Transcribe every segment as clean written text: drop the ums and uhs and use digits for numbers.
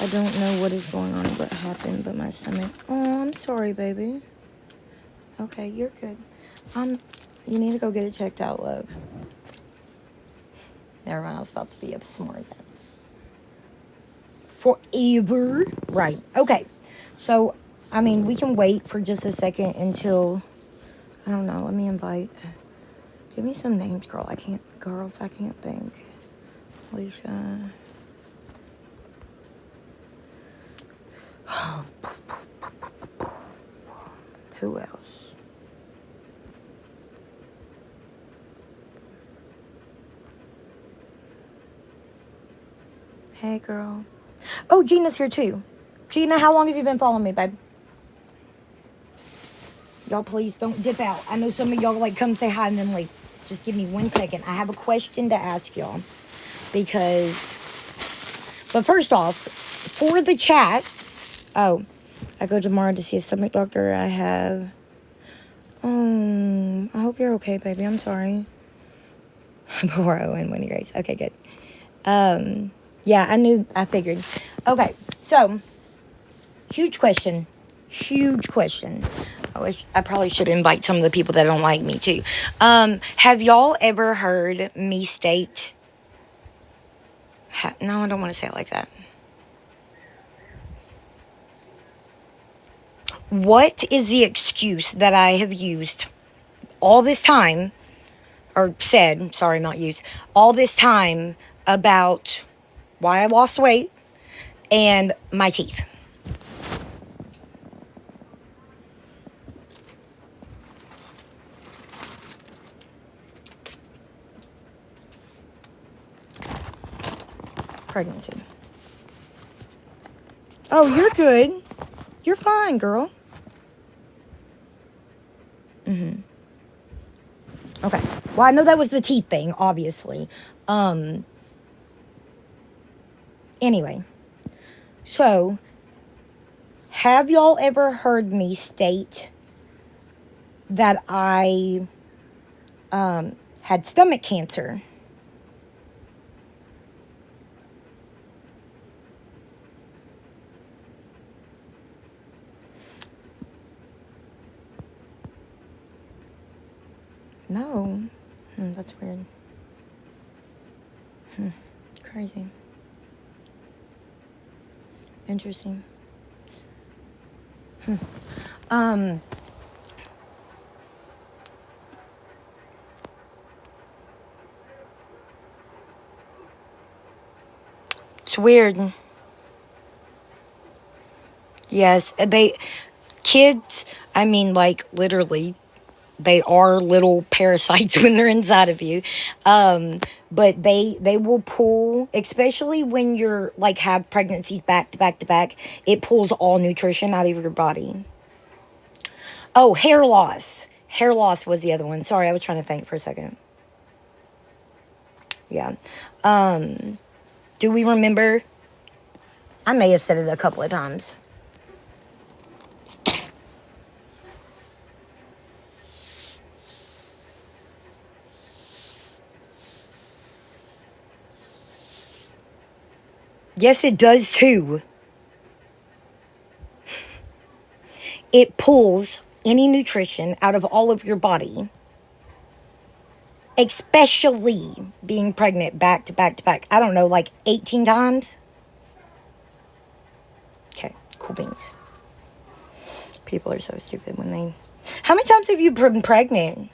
I don't know what is going on, what happened, but my stomach. Oh, I'm sorry, baby. Okay, you're good. You need to go get it checked out, love. Never mind, I was about to be smart then. Forever. Right. Okay. So, I mean, we can wait for just a second until, I don't know, let me invite. Give me some names, girls. I can't think. Alicia. Who else? Hey, girl. Oh, Gina's here too. Gina, how long have you been following me, babe? Y'all, please don't dip out. I know some of y'all like come say hi and then leave. Just give me 1 second. I have a question to ask y'all. But first off, for the chat, I go tomorrow to see a stomach doctor. I hope you're okay, baby. I'm sorry. Before I win Winnie Grace. Okay, good. Yeah, I figured. Okay, so, huge question. I probably should invite some of the people that don't like me, too. Have y'all ever heard me state... No, I don't want to say it like that. What is the excuse that I have used all this time, or said, sorry, not used, all this time about why I lost weight and my teeth? Pregnancy. Oh, you're good. You're fine, girl. Okay. Well, I know that was the teeth thing, obviously. Anyway. So, have y'all ever heard me state that I had stomach cancer? No. That's weird. Crazy. Interesting. It's weird. Yes, kids, I mean, like, literally, they are little parasites when they're inside of you. But they will pull, especially when you're, like, have pregnancies back to back to back, it pulls all nutrition out of your body. Oh, hair loss. Hair loss was the other one. Sorry, I was trying to think for a second. Yeah. Do we remember? I may have said it a couple of times. Yes, it does too. It pulls any nutrition out of all of your body, especially being pregnant back to back to back. I don't know, like 18 times? Okay, cool beans. People are so stupid when they... How many times have you been pregnant?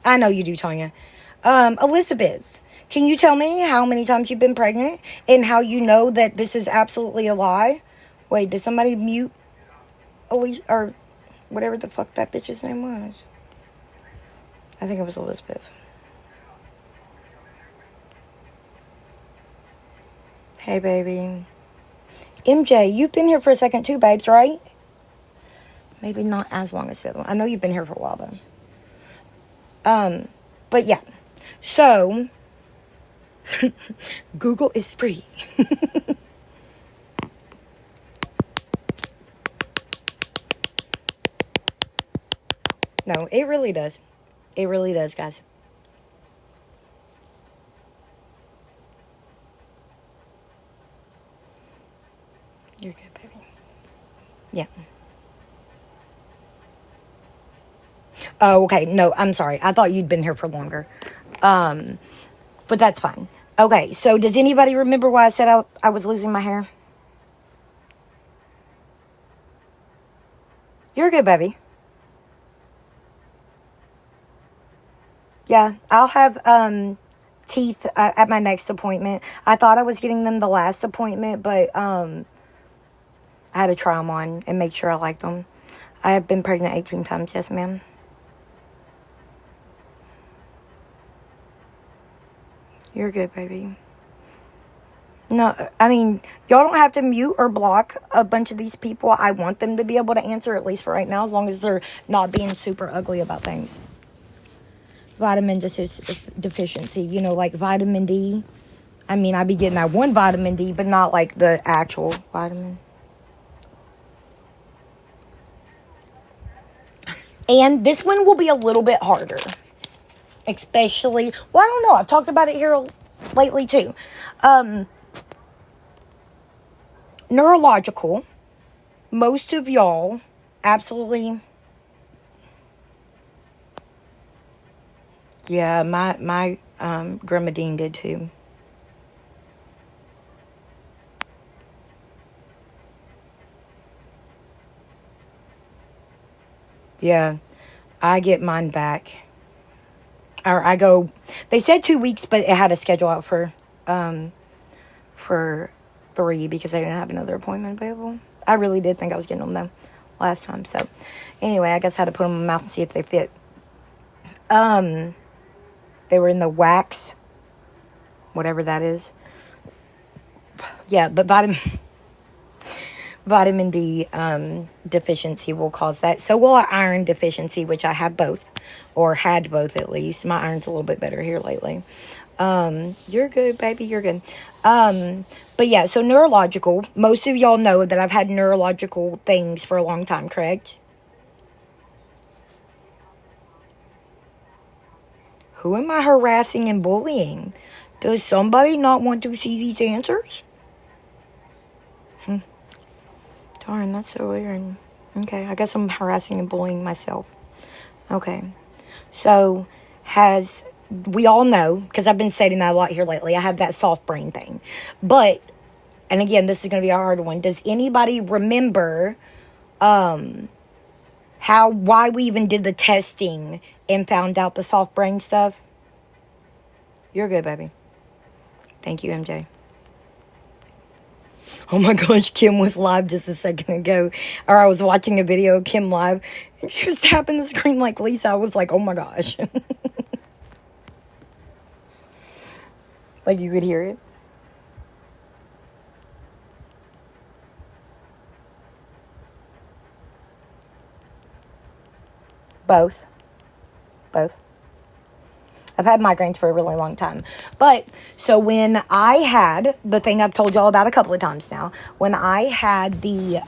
I know you do, Tanya. Elizabeth, can you tell me how many times you've been pregnant and how you know that this is absolutely a lie? Wait, did somebody mute Alicia, or whatever the fuck that bitch's name was? I think it was Elizabeth. Hey, baby. MJ, you've been here for a second too, babes, right? Maybe not as long as the other one. I know you've been here for a while, though. But yeah. So, Google is free. No, it really does. It really does, guys. You're good, baby. Yeah. Oh, okay. No, I'm sorry. I thought you'd been here for longer. But that's fine. Okay, so does anybody remember why I said I was losing my hair? You're good, baby. Yeah, I'll have teeth at my next appointment. I thought I was getting them the last appointment, but I had to try them on and make sure I liked them. I have been pregnant 18 times. Yes, ma'am. You're good, baby. No, I mean, y'all don't have to mute or block a bunch of these people. I want them to be able to answer, at least for right now, as long as they're not being super ugly about things. Vitamin deficiency, you know, like vitamin D. I mean, I be getting that one vitamin D, but not like the actual vitamin. And this one will be a little bit harder. Especially, well, I don't know. I've talked about it here lately too. Neurological. Most of y'all absolutely. Yeah, my Grandma Dean did too. Yeah, I get mine back. Or I go. They said 2 weeks, but it had a schedule out for 3 because I didn't have another appointment available. I really did think I was getting them though last time. So anyway, I guess I had to put them in my mouth and see if they fit. They were in the wax, whatever that is. Yeah, but vitamin D deficiency will cause that. So will iron deficiency, which I have both, or had both at least. My iron's a little bit better here lately. You're good, baby. You're good. But yeah, so neurological. Most of y'all know that I've had neurological things for a long time, correct? Who am I harassing and bullying? Does somebody not want to see these answers? Darn, that's so weird. Okay, I guess I'm harassing and bullying myself. Okay. So, we all know, because I've been saying that a lot here lately, I have that soft brain thing. But, and again, this is going to be a hard one. Does anybody remember why we even did the testing and found out the soft brain stuff? You're good, baby. Thank you, MJ. Oh my gosh, Kim was live just a second ago. Or I was watching a video of Kim live. And she was tapping the screen like Lisa. I was like, oh my gosh. Like you could hear it. Both. Both. I've had migraines for a really long time. But, so when I had, the thing I've told y'all about a couple of times now, when I had the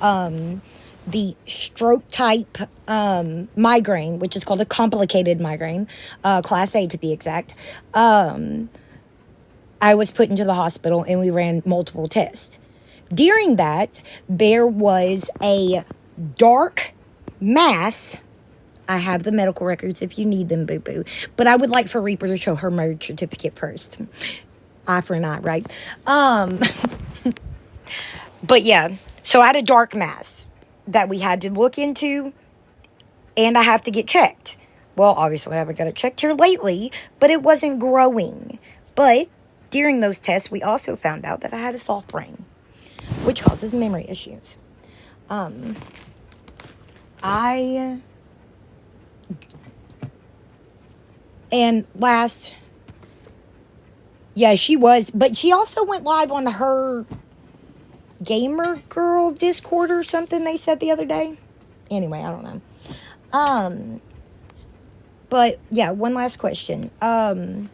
stroke type migraine, which is called a complicated migraine, class A to be exact, I was put into the hospital and we ran multiple tests. During that, there was a dark mass. I have the medical records if you need them, boo-boo. But I would like for Reaper to show her marriage certificate first. Eye for an eye, right? But yeah, so I had a dark mass that we had to look into, and I have to get checked. Well, obviously I haven't got it checked here lately, but it wasn't growing. But during those tests, we also found out that I had a soft brain, which causes memory issues. And last, yeah, she was, but she also went live on her gamer girl Discord or something they said the other day. Anyway, I don't know. But yeah, one last question. Oh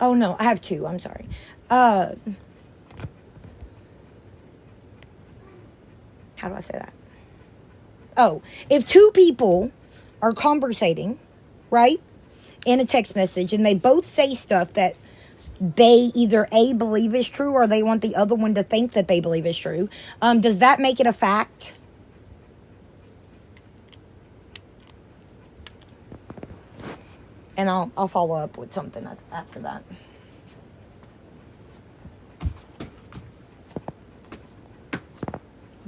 no, I have two, I'm sorry. How do I say that? Oh, if two people are conversating, right, in a text message, and they both say stuff that they either A, believe is true, or they want the other one to think that they believe is true. Does that make it a fact? And I'll follow up with something after that.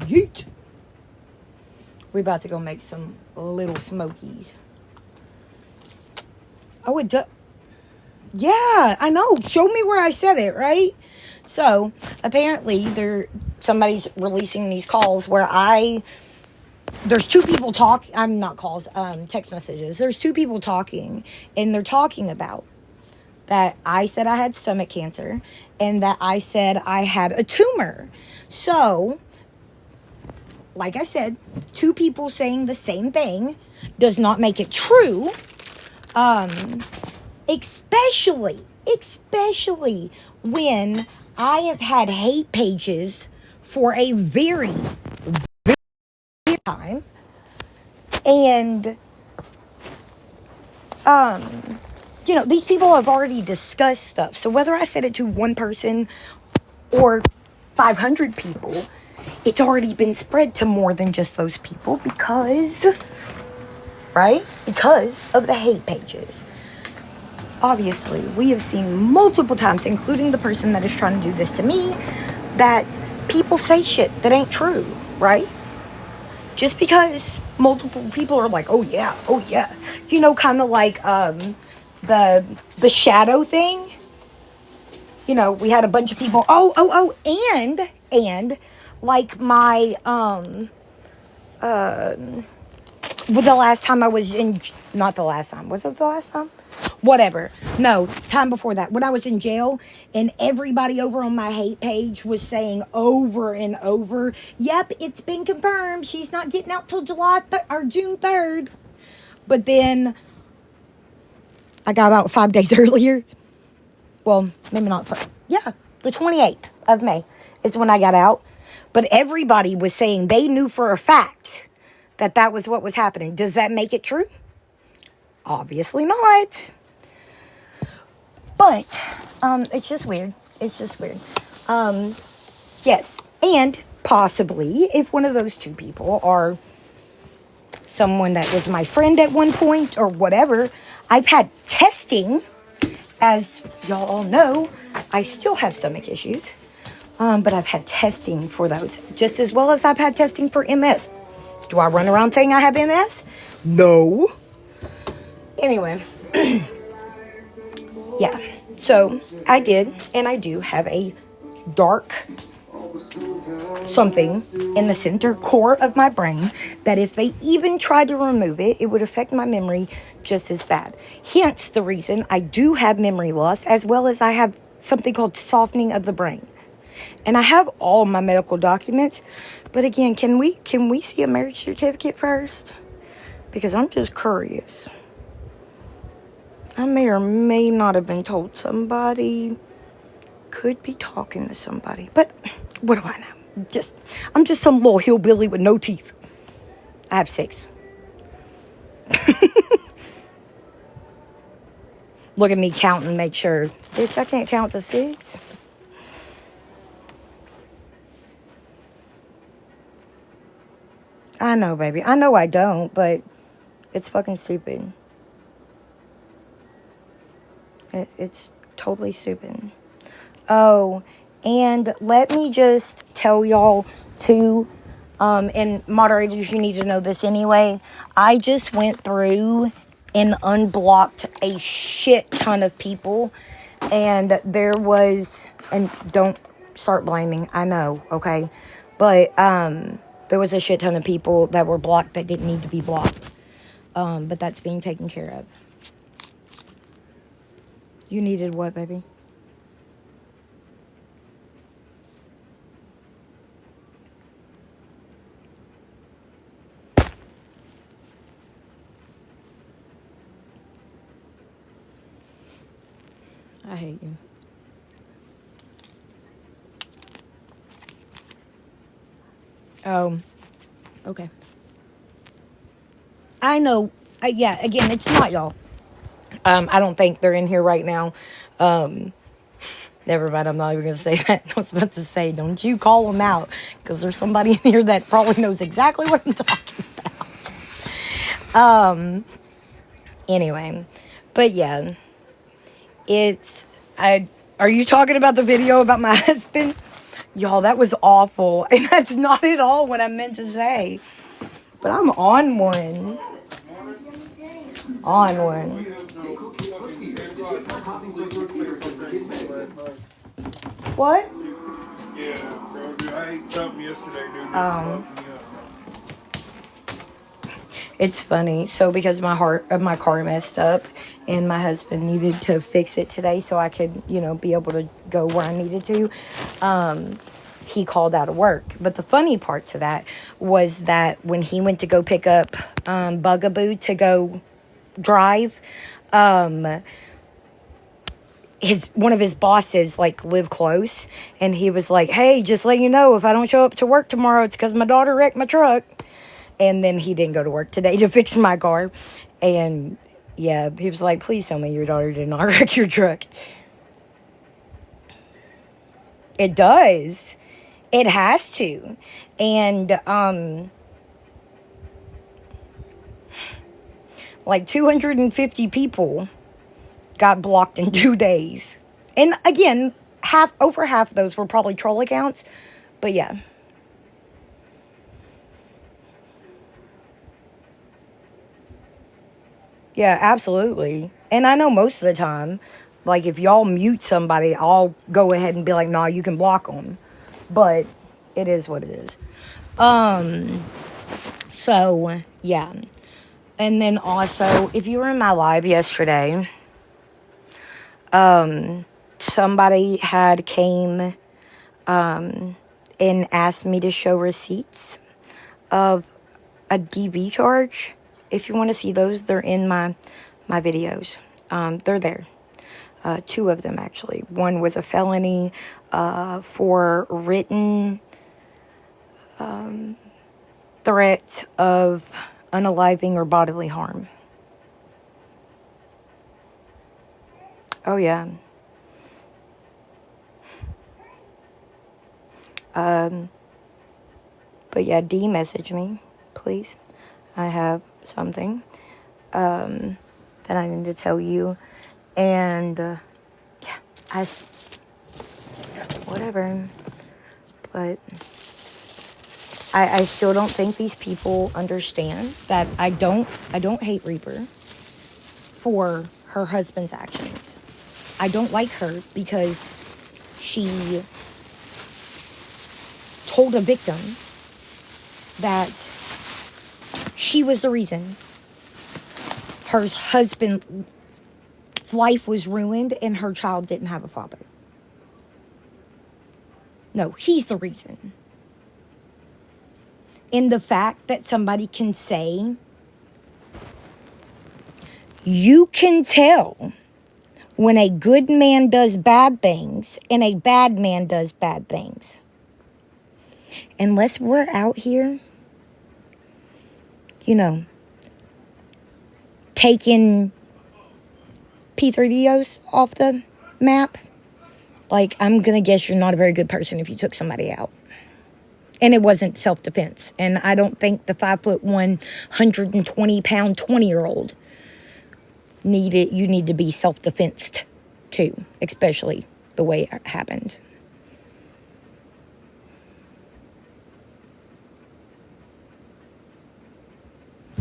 Yeet. We're about to go make some little smokies. Oh, it does. Yeah, I know. Show me where I said it, right? So, apparently, somebody's releasing these calls where there's two people text messages. There's two people talking, and they're talking about that I said I had stomach cancer, and that I said I had a tumor. So, like I said, two people saying the same thing does not make it true. Especially when I have had hate pages for a very, very time. And, these people have already discussed stuff. So whether I said it to one person or 500 people, it's already been spread to more than just those people because of the hate pages. Obviously, we have seen multiple times, including the person that is trying to do this to me, that people say shit that ain't true, right? Just because multiple people are like, oh yeah. Kind of like the shadow thing. We had a bunch of people, and like my the last time I was in, not the last time, was it the last time? Whatever. No, time before that. When I was in jail, and everybody over on my hate page was saying over and over, yep, it's been confirmed. She's not getting out till June 3rd. But then I got out 5 days earlier. Well, maybe not. Yeah, the 28th of May is when I got out. But everybody was saying they knew for a fact that was what was happening. Does that make it true? Obviously not. But it's just weird. Yes. And possibly, if one of those two people are someone that was my friend at one point or whatever, I've had testing. As y'all all know, I still have stomach issues. But I've had testing for those. Just as well as I've had testing for MS. Do I run around saying I have MS? No. Anyway. Yeah. So, I did, and I do have a dark something in the center core of my brain that if they even tried to remove it, it would affect my memory just as bad. Hence the reason I do have memory loss, as well as I have something called softening of the brain. And I have all my medical documents. But again, can we see a marriage certificate first? Because I'm just curious. I may or may not have been told somebody. Could be talking to somebody. But what do I know? I'm just some little hillbilly with no teeth. I have 6. Look at me count and make sure. Bitch, I can't count to 6. I know, baby. I know I don't, but it's fucking stupid. It's totally stupid. Oh, and let me just tell y'all too, and moderators, you need to know this anyway. I just went through and unblocked a shit ton of people, and there was, and don't start blaming, I know, okay? But there was a shit ton of people that were blocked that didn't need to be blocked. But that's being taken care of. You needed what, baby? I hate you. Oh, okay. I know. Yeah, again, it's not y'all. I don't think they're in here right now. Never mind, I'm not even going to say that. I was about to say, don't you call them out, because there's somebody in here that probably knows exactly what I'm talking about. Anyway, but yeah, are you talking about the video about my husband? Y'all, that was awful, and that's not at all what I meant to say, but I'm on one. On one. What? Yeah, bro, dude, I ate something yesterday, dude. It's funny. So because my car messed up, and my husband needed to fix it today, so I could, be able to go where I needed to. He called out of work. But the funny part to that was that when he went to go pick up Bugaboo to go drive, one of his bosses live close, and he was like, "Hey, just let you know, if I don't show up to work tomorrow, it's because my daughter wrecked my truck." And then he didn't go to work today to fix my car. And yeah, he was like, "Please tell me your daughter did not wreck your truck." It does. It has to. And 250 people got blocked in 2 days. And again, over half of those were probably troll accounts. But yeah. Yeah, absolutely. And I know most of the time, if y'all mute somebody, I'll go ahead and be like, "Nah, you can block them." But it is what it is. So, yeah. And then also, if you were in my live yesterday, somebody had came and asked me to show receipts of a DV charge. If you want to see those, they're in my videos. They're there. 2 of them, actually. One was a felony for written threat of unaliving or bodily harm. Oh, yeah. But yeah, message me, please. I have something that I need to tell you. And yeah, whatever. But I still don't think these people understand that I don't hate Reaper for her husband's actions. I don't like her because she told a victim that she was the reason her husband's life was ruined and her child didn't have a father. No, he's the reason. And the fact that somebody can say, you can tell when a good man does bad things and a bad man does bad things. Unless we're out here, taking P3DOs off the map, I'm going to guess you're not a very good person if you took somebody out. And it wasn't self-defense. And I don't think the 5'1", 120-pound 20-year-old you need to be self-defensed too, especially the way it happened.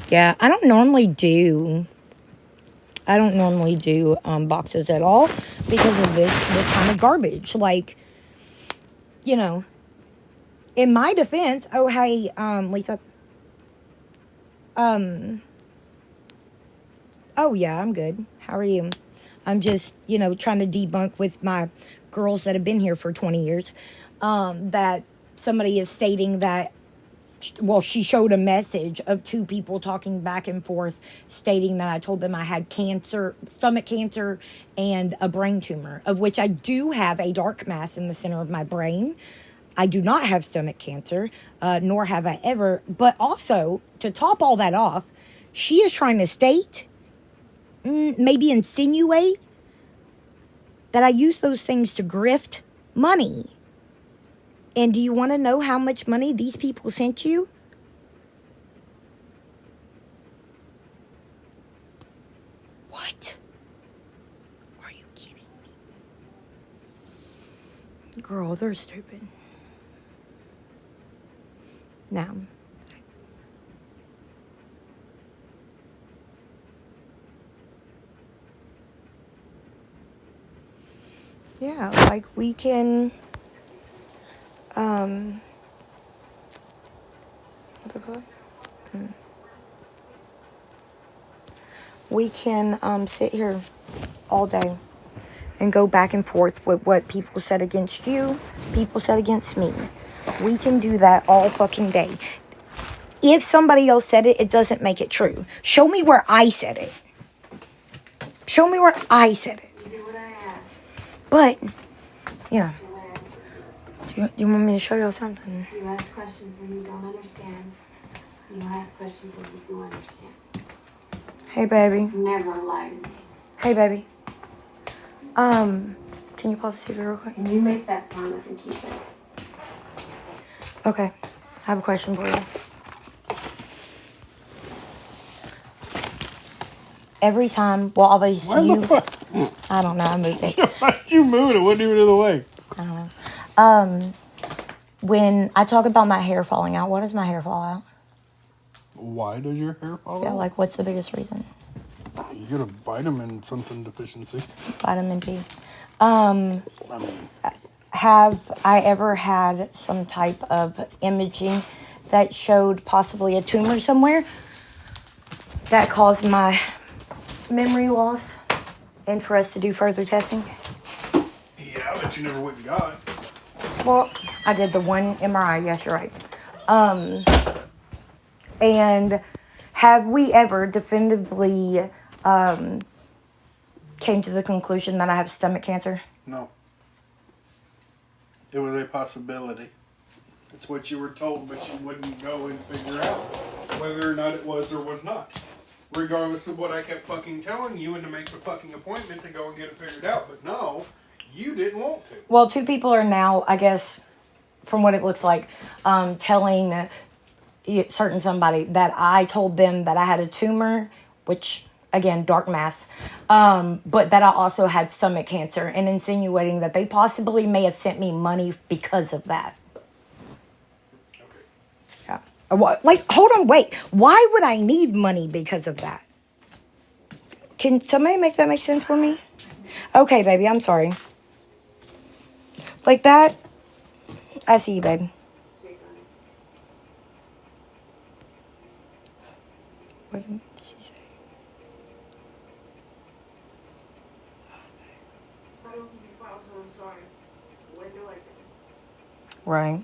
Yeah, I don't normally do boxes at all because of this kind of garbage. In my defense, oh, hey, Lisa. Oh, yeah, I'm good. How are you? I'm just, trying to debunk with my girls that have been here for 20 years, that somebody is stating that, well, she showed a message of 2 people talking back and forth, stating that I told them I had cancer, stomach cancer, and a brain tumor, of which I do have a dark mass in the center of my brain. I do not have stomach cancer, nor have I ever. But also, to top all that off, she is trying to state, maybe insinuate, that I use those things to grift money. And do you want to know how much money these people sent you? What? Are you kidding me? Girl, they're stupid. Now, yeah, like we can, what's it called? We can sit here all day and go back and forth with what people said against you, people said against me. We can do that all fucking day. If somebody else said it, it doesn't make it true. Show me where I said it. Show me where I said it. You do what I ask. But, yeah. Do you want me to show you something? You ask questions when you don't understand. You ask questions when you do understand. Hey, baby. Never lie to me. Hey, baby. Can you pause the TV real quick? Can you make that promise and keep it? Okay. I have a question for you. Every time, well, obviously Why you, the fuck? I don't know, I moved it. Why'd you move it? It wasn't even in the way. I don't know. When I talk about my hair falling out, what does my hair fall out? Why does your hair fall Yeah, out? like, what's the biggest reason? You get a vitamin something deficiency. Vitamin D. I mean, Have I ever had some type of imaging that showed possibly a tumor somewhere that caused my memory loss and for us to do further testing? yeah, but you never went and got it. Well, I did the one MRI. Yes, you're right. And have we ever definitively came to the conclusion that I have stomach cancer? No. It was a possibility. It's what you were told, but you wouldn't go and figure out whether or not it was or was not. Regardless of what I kept fucking telling you and to make the fucking appointment to go and get it figured out. But no, you didn't want to. Well, two people are now, I guess, from what it looks like, telling certain somebody that I told them that I had a tumor, which, again, dark mass, but that I also had stomach cancer, and insinuating that they possibly may have sent me money because of that. Okay. Yeah. What? Like, hold on, wait. Why would I need money because of that? Can somebody make that make sense for me? Okay, baby, I'm sorry. Like that, I see you, babe. What did she say? I don't give you files, so I'm sorry. When do I get it? Right.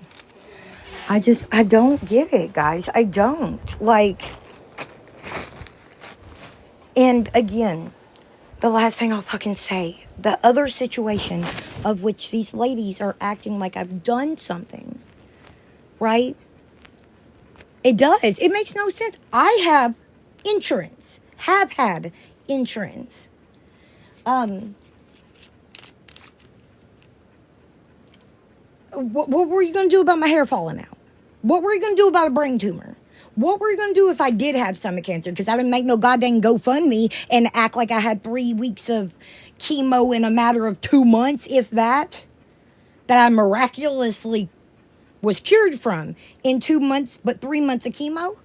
I don't get it, guys. I don't. Like, and again, the last thing I'll fucking say, the other situation of which these ladies are acting like I've done something, right? It does. It makes no sense. I have insurance, have had insurance. What were you going to do about my hair falling out? What were you going to do about a brain tumor? What were you going to do if I did have stomach cancer? Because I didn't make no goddamn GoFundMe and act like I had 3 weeks of chemo in a matter of 2 months, if that I miraculously was cured from in 2 months, but 3 months of chemo?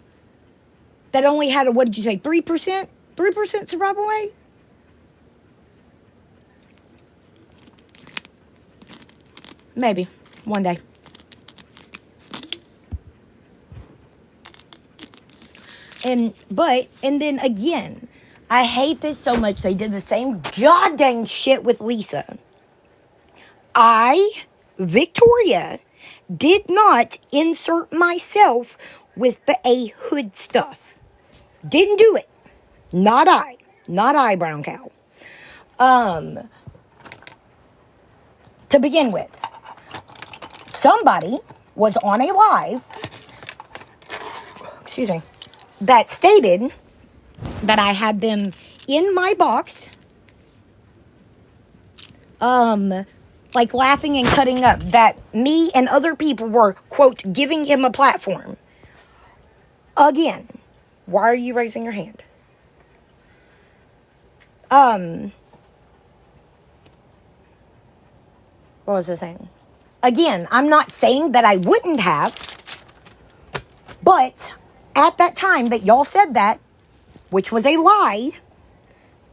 That only had a, what did you say, 3%? 3% survival rate? Maybe. One day. And then again, I hate this so much. They did the same goddamn shit with Lisa. I, Victoria, did not insert myself with the A hood stuff. Didn't do it. Not I. Not I, brown cow. To begin with, somebody was on a live, excuse me, that stated that I had them in my box like laughing and cutting up that me and other people were, quote, giving him a platform. Again, why are you raising your hand? What was I saying? Again, I'm not saying that I wouldn't have, but at that time that y'all said that, which was a lie,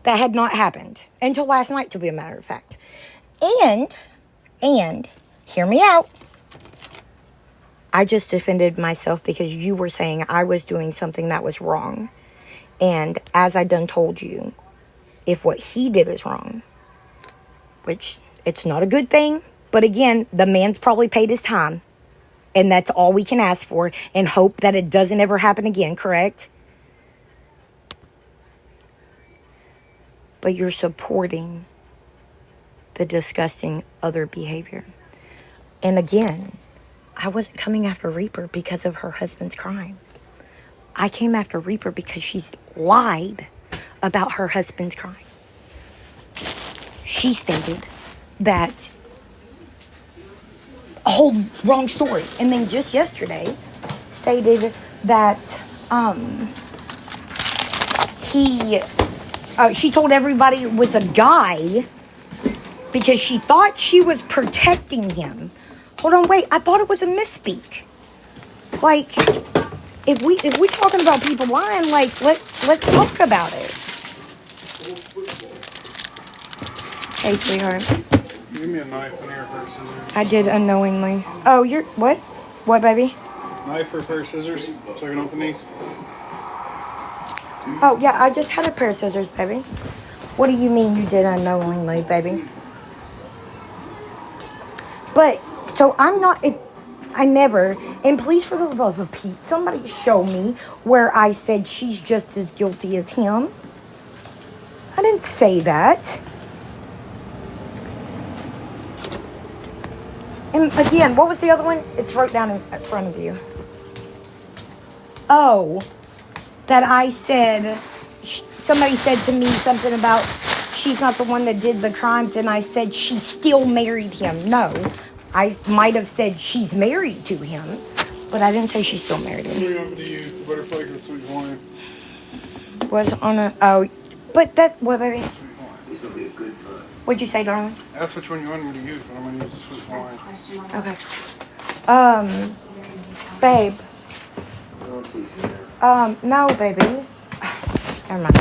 that had not happened until last night, to be a matter of fact. And, hear me out. I just defended myself because you were saying I was doing something that was wrong. And as I done told you, if what he did is wrong, which it's not a good thing, but again, the man's probably paid his time. And that's all we can ask for and hope that it doesn't ever happen again, correct? But you're supporting the disgusting other behavior. And again, I wasn't coming after Reaper because of her husband's crime. I came after Reaper because she's lied about her husband's crime. She stated that a whole wrong story. And then just yesterday stated that she told everybody it was a guy because she thought she was protecting him. Hold on, wait. I thought it was a misspeak. Like, if we talking about people lying, like let's talk about it. Hey, sweetheart. Give me a knife and a pair of scissors. I did unknowingly. Oh, you're what? What, baby? Knife or a pair of scissors so I can open these. Oh yeah, I just had a pair of scissors, baby. What do you mean you did unknowingly, baby? But so I'm not. I never. And please, for the love of Pete, somebody show me where I said she's just as guilty as him. I didn't say that. And again, what was the other one? It's right down in front of you. Oh, that I said, somebody said to me something about she's not the one that did the crimes, and I said she still married him. No, I might have said she's married to him, but I didn't say she still married him. What do you want me to use? The butterfly or the sweet wine? Was on a, oh, but that, what, baby? What'd you say, darling? That's which one you wanted me to use, but I'm going to use the sweet wine. Okay. Babe. No, baby. Never mind.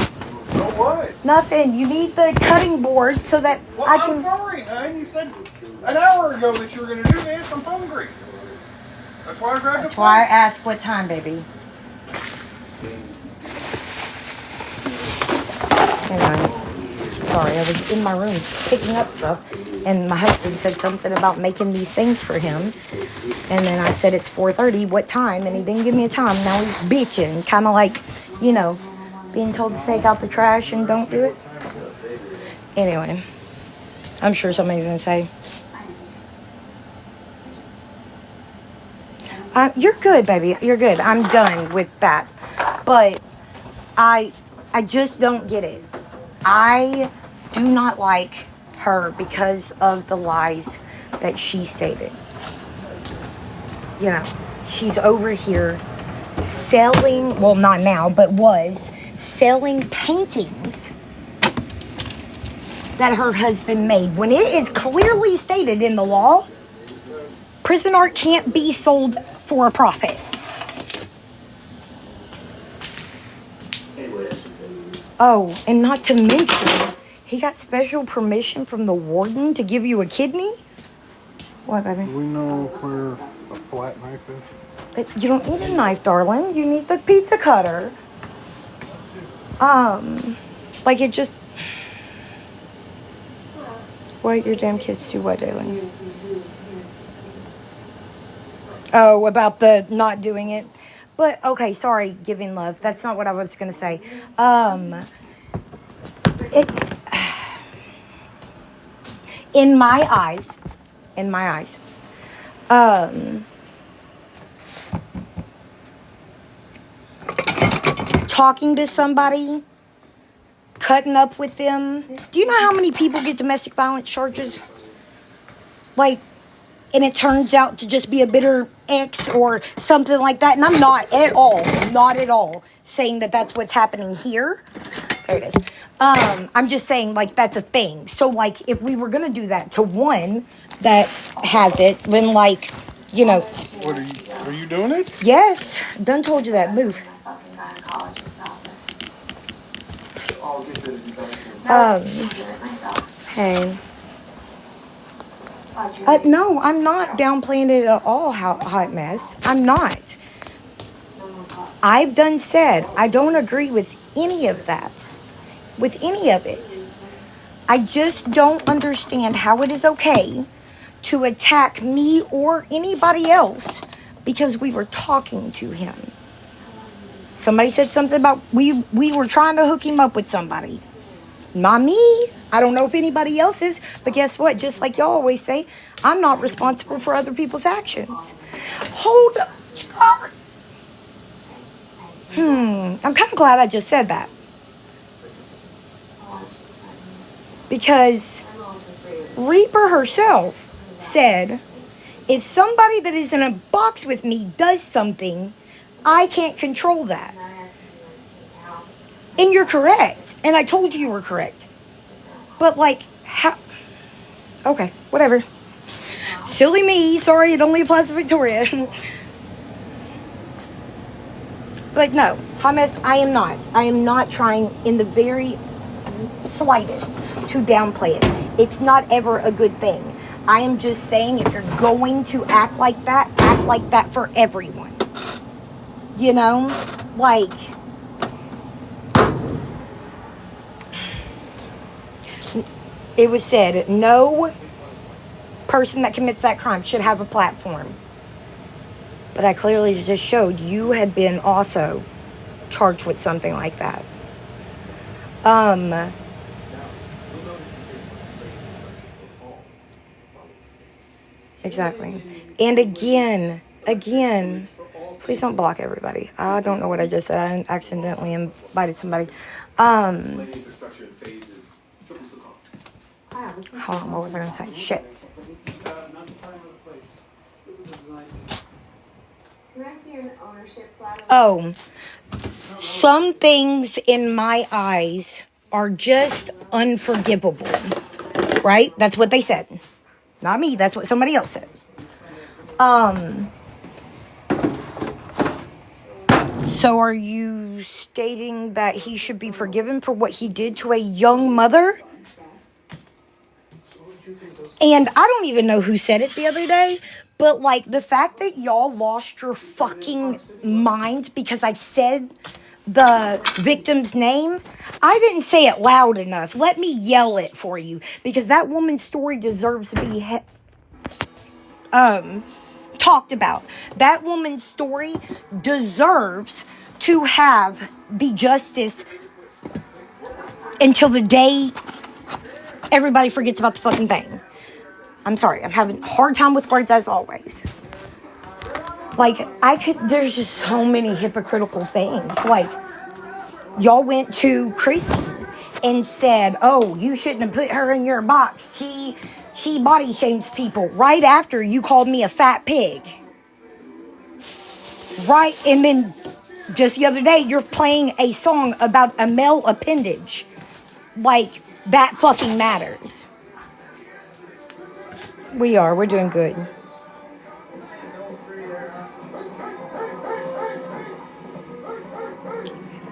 No, what? Nothing. You need the cutting board so that Well, I can... I'm sorry, hon. You said an hour ago that you were going to do this. I'm hungry. That's why I grabbed That's the why I plate. asked what time, baby. Hang on. Sorry, I was in my room picking up stuff, and my husband said something about making these things for him. And then I said, it's 4:30, what time? And he didn't give me a time. Now he's bitching, kind of like, you know, being told to take out the trash and don't do it. Anyway, I'm sure somebody's going to say, you're good, baby. You're good. I'm done with that. But I just don't get it. I do not like her because of the lies that she stated. You know, she's over here selling, well, not now, but was selling paintings that her husband made. When it is clearly stated in the law, prison art can't be sold for a profit. Oh, and not to mention, he got special permission from the warden to give you a kidney? What, baby? Do we know where a flat knife is? You don't need a knife, darling. You need the pizza cutter. Like it just... What your damn kids do what, darling? Oh, about the not doing it. But, okay, sorry, giving love. That's not what I was going to say. In my eyes, talking to somebody cutting up with them. Do you know how many people get domestic violence charges? Like, and it turns out to just be a bitter ex or something like that. And I'm not at all saying that that's what's happening here. There it is. I'm just saying, like, that's a thing. So, like, if we were going to do that to one that has it, then, like, you know. What are you doing it? Yes. Done told you that. Move. Hey. No, I'm not downplaying it at all, hot mess. I'm not. I've done said I don't agree with any of that. With any of it. I just don't understand how it is okay to attack me or anybody else because we were talking to him. Somebody said something about we were trying to hook him up with somebody. Not me. I don't know if anybody else is, but guess what? Just like y'all always say, I'm not responsible for other people's actions. Hold up. I'm kind of glad I just said that. Because Reaper herself said, if somebody that is in a box with me does something, I can't control that. And you're correct. And I told you were correct. But, like, how? Okay, whatever. Silly me. Sorry, it only applies to Victoria. But no, Hamas, I am not. I am not trying in the very slightest to downplay it. It's not ever a good thing. I am just saying if you're going to act like that for everyone. You know? Like, it was said, no person that commits that crime should have a platform. But I clearly just showed you had been also charged with something like that. Exactly. And again, please don't block everybody. I don't know what I just said. I accidentally invited somebody. Hold on, what was I going to say? Shit. Can I see an ownership flat? Oh, some things in my eyes are just unforgivable. Right? That's what they said. Not me. That's what somebody else said. So are you stating that he should be forgiven for what he did to a young mother? And I don't even know who said it the other day, but like the fact that y'all lost your fucking minds because I said the victim's name, I didn't say it loud enough. Let me yell it for you because that woman's story deserves to be talked about. That woman's story deserves to have the justice until the day everybody forgets about the fucking thing. I'm sorry, I'm having a hard time with words as always. Like, there's just so many hypocritical things. Like, y'all went to Chrissy and said, oh, you shouldn't have put her in your box. She body shames people right after you called me a fat pig. Right, and then just the other day, you're playing a song about a male appendage. Like, that fucking matters. We're doing good.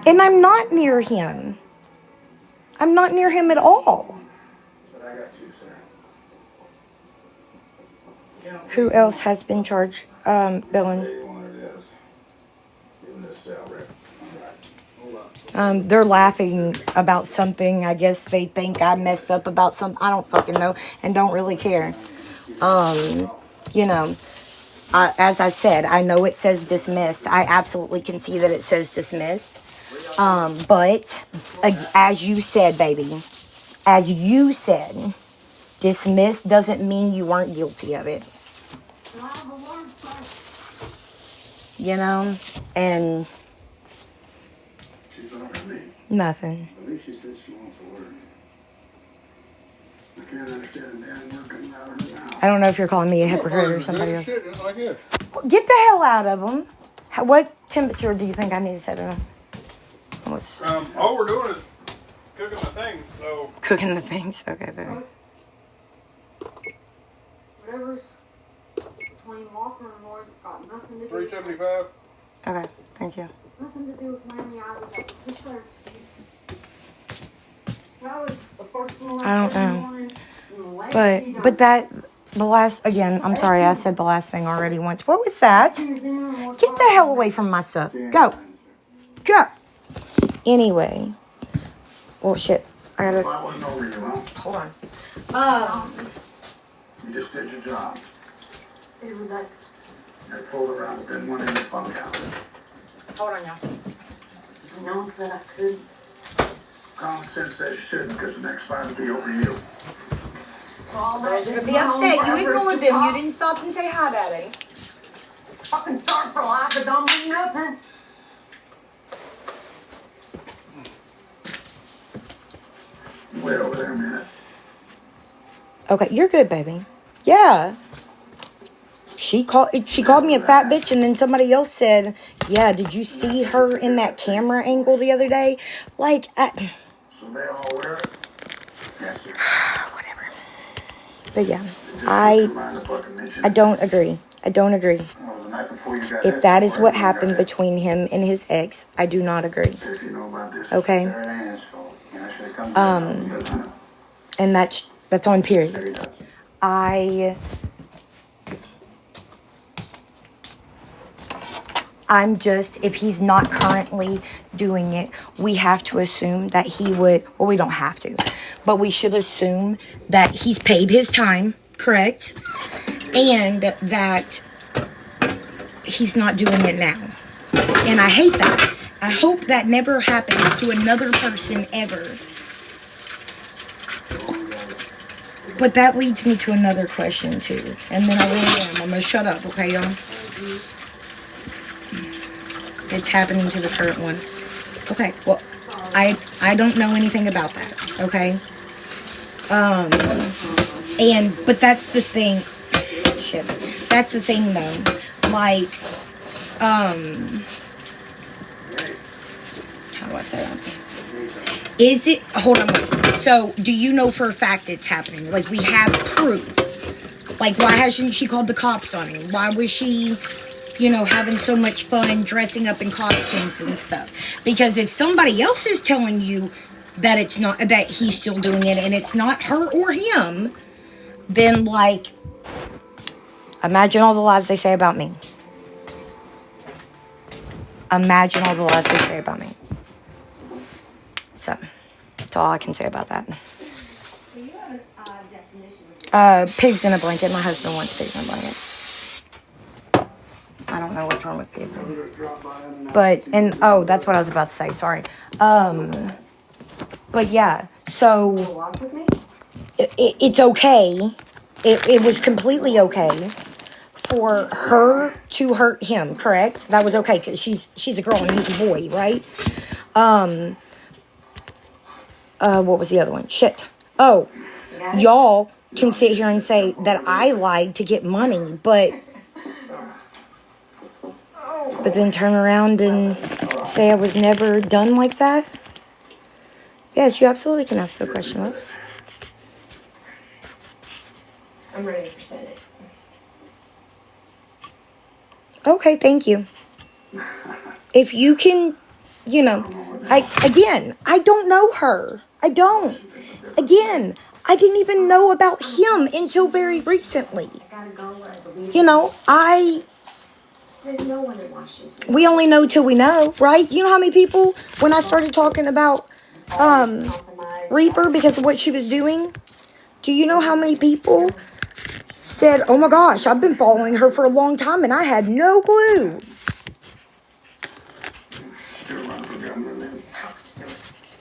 And I'm not near him. I'm not near him at all. Who else has been charged, Billin? They're laughing about something. I guess they think I messed up about something. I don't fucking know and don't really care. You know, as I said, I know it says dismissed. I absolutely can see that it says dismissed. But as you said, baby, as you said, dismissed doesn't mean you weren't guilty of it. You know, and nothing. think she said she wants a word. I can't understand a damn word coming out of her mouth. I don't know if you're calling me a hypocrite or somebody else. Shit, just like it. Get the hell out of them. What temperature do you think I need to set it on? All we're doing is cooking the things, so. Cooking the things. Okay, baby. Whatever's between Walker and Lloyd's got nothing to do. 375. Okay, thank you. Nothing to do with Miami Island. That was just their excuse. That was the first one. I don't know. But the last, again, I'm sorry, I said the last thing already once. What was that? Get the hell away from my stuff. Go. Go. Anyway. Oh, shit. I gotta. I wasn't over you, huh? Hold on. You just did your job. It was like, You fooled around with that one in the bunkhouse. Hold on, y'all. no one said I could. Common sense says you shouldn't, because the next fight will be over you. So all that You'd be upset. You ignored them. You didn't stop and say hi, Daddy. fucking start for life, but don't mean nothing. Wait over there a minute. Okay, you're good, baby. Yeah. She called me a fat bitch, and then somebody else said, yeah, did you see her in that camera angle the other day? Like, So they all wear it? Yes, sir. whatever. But yeah, I don't agree. I don't agree. Well, the night before you got If hit, that is what you got happened hit. between him and his ex, I do not agree. Does he know about this? Okay. Sarah Ann's fault. Yeah, I should have come to the And that's on period. Sure he does. I'm just, if he's not currently doing it, we have to assume that he would, well, we don't have to, but we should assume that he's paid his time, correct? And that he's not doing it now. And I hate that. I hope that never happens to another person ever. But that leads me to another question, too. And then I really am. I'm going to shut up, okay, y'all? It's happening to the current one. Okay, well, I don't know anything about that, okay? But that's the thing. Shit. That's the thing, though. Like, how do I say that? Is it, hold on, wait. So, do you know for a fact it's happening? Like, we have proof. Like, why hasn't she called the cops on him? Why was she, having so much fun dressing up in costumes and stuff? Because if somebody else is telling you that it's not, that he's still doing it and it's not her or him, then, like, imagine all the lies they say about me. Imagine all the lies they say about me. So, that's all I can say about that. Pigs in a blanket. My husband wants pigs in a blanket. I don't know what's wrong with people. But, that's what I was about to say. Sorry. But yeah, so it's okay. It was completely okay for her to hurt him, correct? That was okay because she's a girl and he's a boy, right? What was the other one? Shit. Oh, y'all can sit here and say that I lied to get money, but then turn around and say I was never done like that? Yes, you absolutely can ask a question. What? I'm ready for Senate. Okay, thank you. If you can, I don't know her. I don't. Again, I didn't even know about him until very recently. I gotta go where I believe. There's no one in Washington. We only know till we know, right? You know how many people, when I started talking about Reaper because of what she was doing, do you know how many people said, oh my gosh, I've been following her for a long time and I had no clue.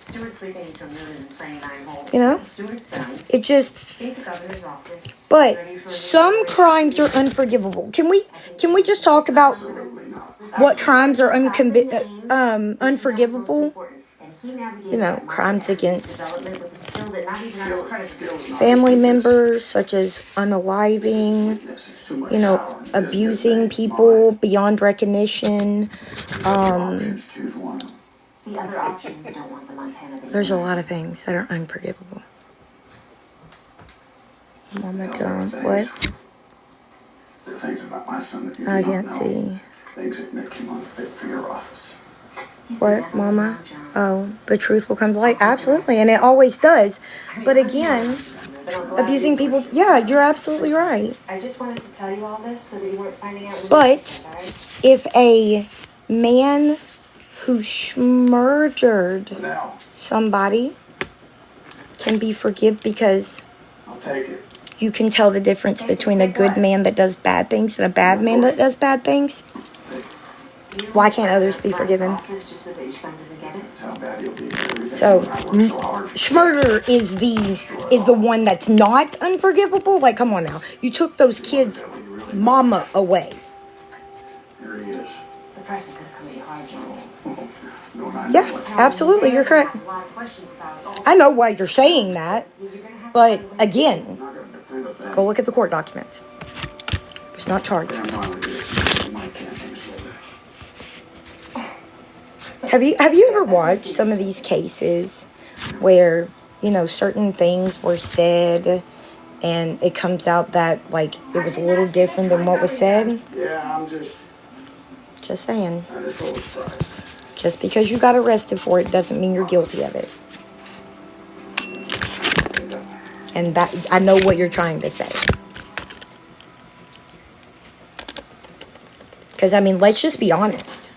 Stuart's leaving until noon and playing 9 holes. Stuart's done. It just, Leave the governor's office. but some crimes are unforgivable. Can we just talk about what crimes are unforgivable? you know, crimes against family members, such as unaliving, you know, abusing people beyond recognition. The other options don't want the Montana that There's a you lot want. of things that are unforgivable. Mama don't. What? The things about my son that you do I not can't know. see. Things that make him unfit for your office. He's the What, devil Mama? now, John. Oh, the truth will come to light. Absolutely, and it always does. But again, abusing people, yeah, you're absolutely right. I just wanted to tell you all this so that you weren't finding out. But if a man who murdered Now, somebody can be forgiven because I'll take it. you can tell the difference between a good man that does bad things and a bad man that does bad things, why can't others be forgiven? Just so that your son doesn't get it. That's how bad you'll be for everything. So, I worked so hard. Schmurder is the one that's not unforgivable. Like, come on now, you took those kids' mama away. Here he is. The price is going to come at you hard, John. No, I know Yeah, it. absolutely, you're correct. I know why you're saying that, but again, I'm not going to defend a thing. go look at the court documents. It was not charged. Damn right it is. My campaign's over. Have you ever watched some of these cases where, you know, certain things were said and it comes out that, like, it was a little different than what was said? Yeah, I'm just saying. I just hold surprised. Just because you got arrested for it doesn't mean you're guilty of it. And that, I know what you're trying to say. Because, I mean, let's just be honest.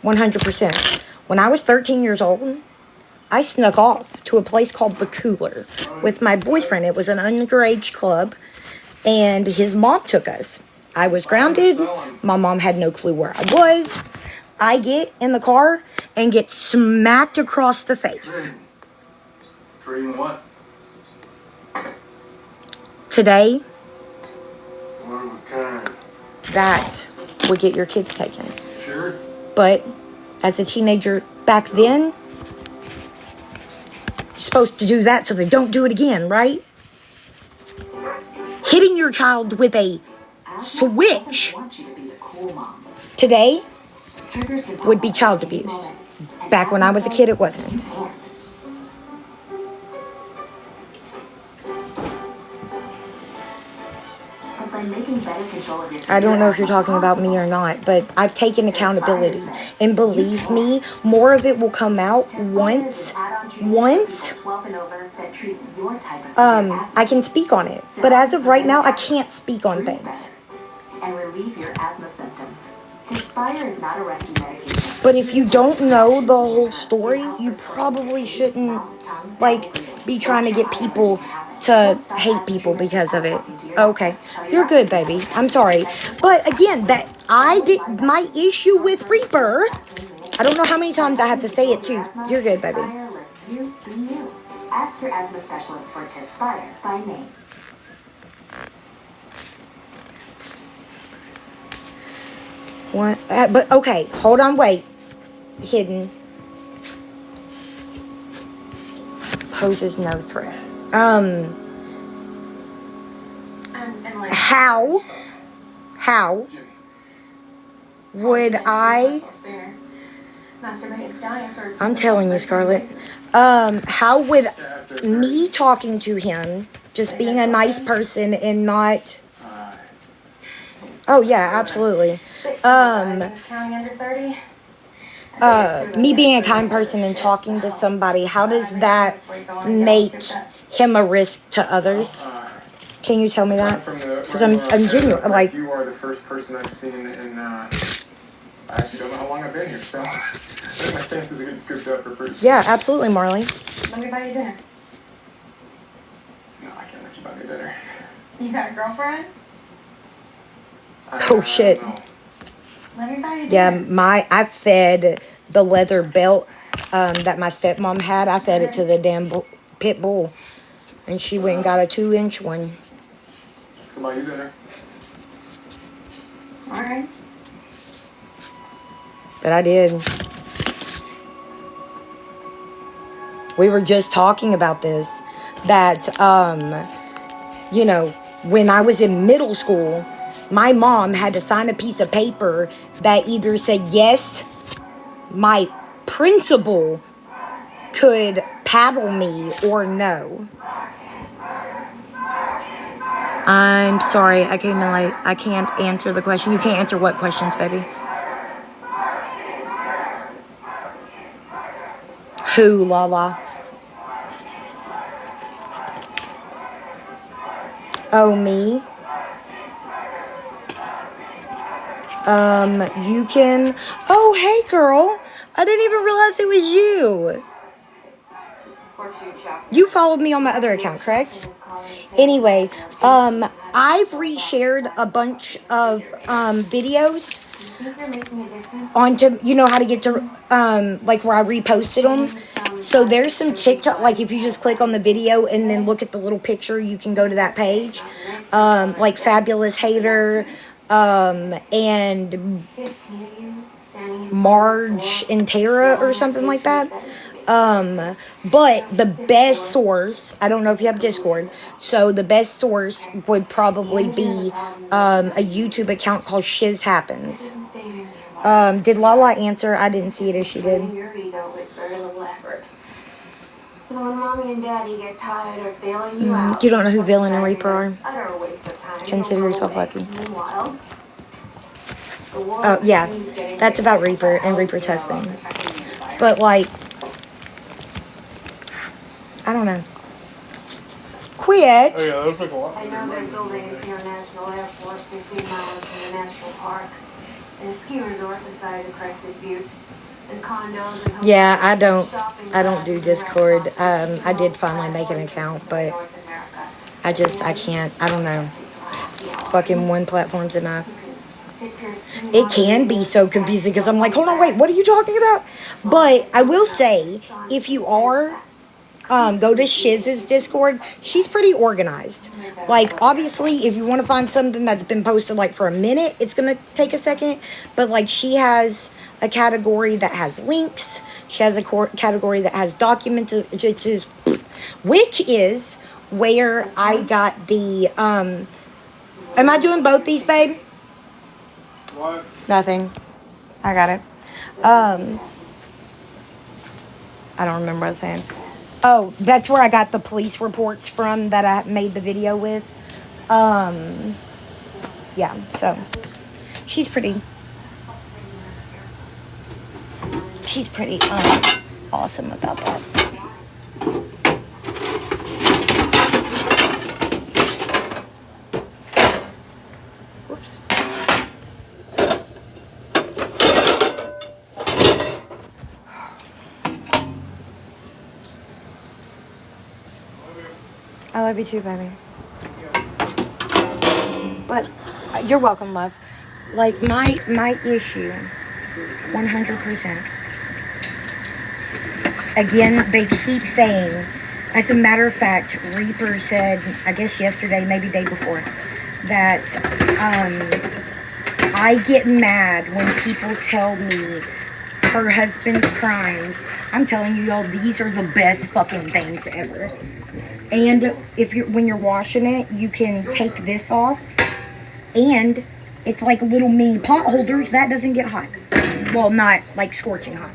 100%. When I was 13 years old, I snuck off to a place called The Cooler with my boyfriend. It was an underage club, and his mom took us. I was grounded. My mom had no clue where I was. I get in the car and get smacked across the face. Dream what? Today, One of a kind. that would get your kids taken. Sure. But as a teenager back then, you're supposed to do that so they don't do it again, right? Hitting your child with a switch today would be child abuse. Back when I was a kid, it wasn't. I don't know if you're talking about me or not, but I've taken accountability. And believe me, more of it will come out once I can speak on it. But as of right now, I can't speak on things. And relieve your asthma symptoms. Tespire is not a rescue medication. But if you don't know the whole story, you probably shouldn't, like, be trying to get people to hate people because of it. Okay, you're good, baby. I'm sorry. But again, my issue with Reaper, I don't know how many times I have to say it too. You're good, baby. Ask your asthma specialist for Tespire by name. What? But okay, hold on, wait. Hidden. Poses no threat. How would I? I'm telling you, Scarlett. How would me talking to him, just being a nice person and not? Oh yeah, absolutely. Me being a kind person and talking to somebody, how does that make him a risk to others? Can you tell me that? Because I'm genuine. Like, you are the first person I've seen in. I actually don't know how long I've been here, so I think my chances are getting scooped up are pretty. yeah, absolutely, Marley. Let me buy you dinner. No, I can't let you buy me dinner. You got a girlfriend? Oh shit. Let me buy you Yeah, dinner. I fed the leather belt that my stepmom had. I fed it to the damn pit bull, and she went and got a 2-inch one. Come buy you dinner. All right. But I did. We were just talking about this, that, you know, when I was in middle school, my mom had to sign a piece of paper that either said, yes, my principal could paddle me, or no. I'm sorry, I came in late. I can't answer the question. You can't answer what questions, baby? Who, Lala? Oh, me? You can... Oh, hey, girl. I didn't even realize it was you. You followed me on my other account, correct? Anyway, I've reshared a bunch of videos onto, you know how to get to, like where I reposted them. So there's some TikTok, like if you just click on the video and then look at the little picture, you can go to that page. Like Fabulous Hater, and Marge and Tara or something like that. But the best source, I don't know if you have Discord, so the best source would probably be a YouTube account called Shiz Happens. Did Lala answer? I didn't see it if she did. When mommy and daddy get tired of bailing you out, You don't know who Villain and Reaper are? utter waste of time. Consider yourself lucky. Meanwhile, Oh, yeah. That's about Reaper and Reaper's husband. But, like, I don't know. Quit. Oh, yeah, that took a lot. I know they're building an international airport 15 miles from the national park, and a ski resort the size of Crested Butte, and condos and hotels. Yeah, I don't do Discord. I did finally make an account, but I can't, I don't know. Fucking one platform's enough. It can be so confusing because I'm like, hold on, wait, what are you talking about? But I will say, if you are, go to Shiz's Discord. She's pretty organized. Like, obviously, if you want to find something that's been posted, like, for a minute, it's going to take a second. But, like, she has a category that has links. She has a category that has documents, which is where I got the, am I doing both these, babe? What? Nothing. I got it. I don't remember what I was saying. Oh, that's where I got the police reports from that I made the video with. Yeah, so she's pretty awesome about that. Oops. I love you too, baby. But you're welcome, love. Like, my issue, 100%. Again, they keep saying, as a matter of fact, Reaper said, I guess yesterday, maybe day before, that I get mad when people tell me her husband's crimes. I'm telling you, y'all, these are the best fucking things ever. And when you're washing it, you can take this off, and it's like little mini pot holders. That doesn't get hot. Well, not like scorching hot.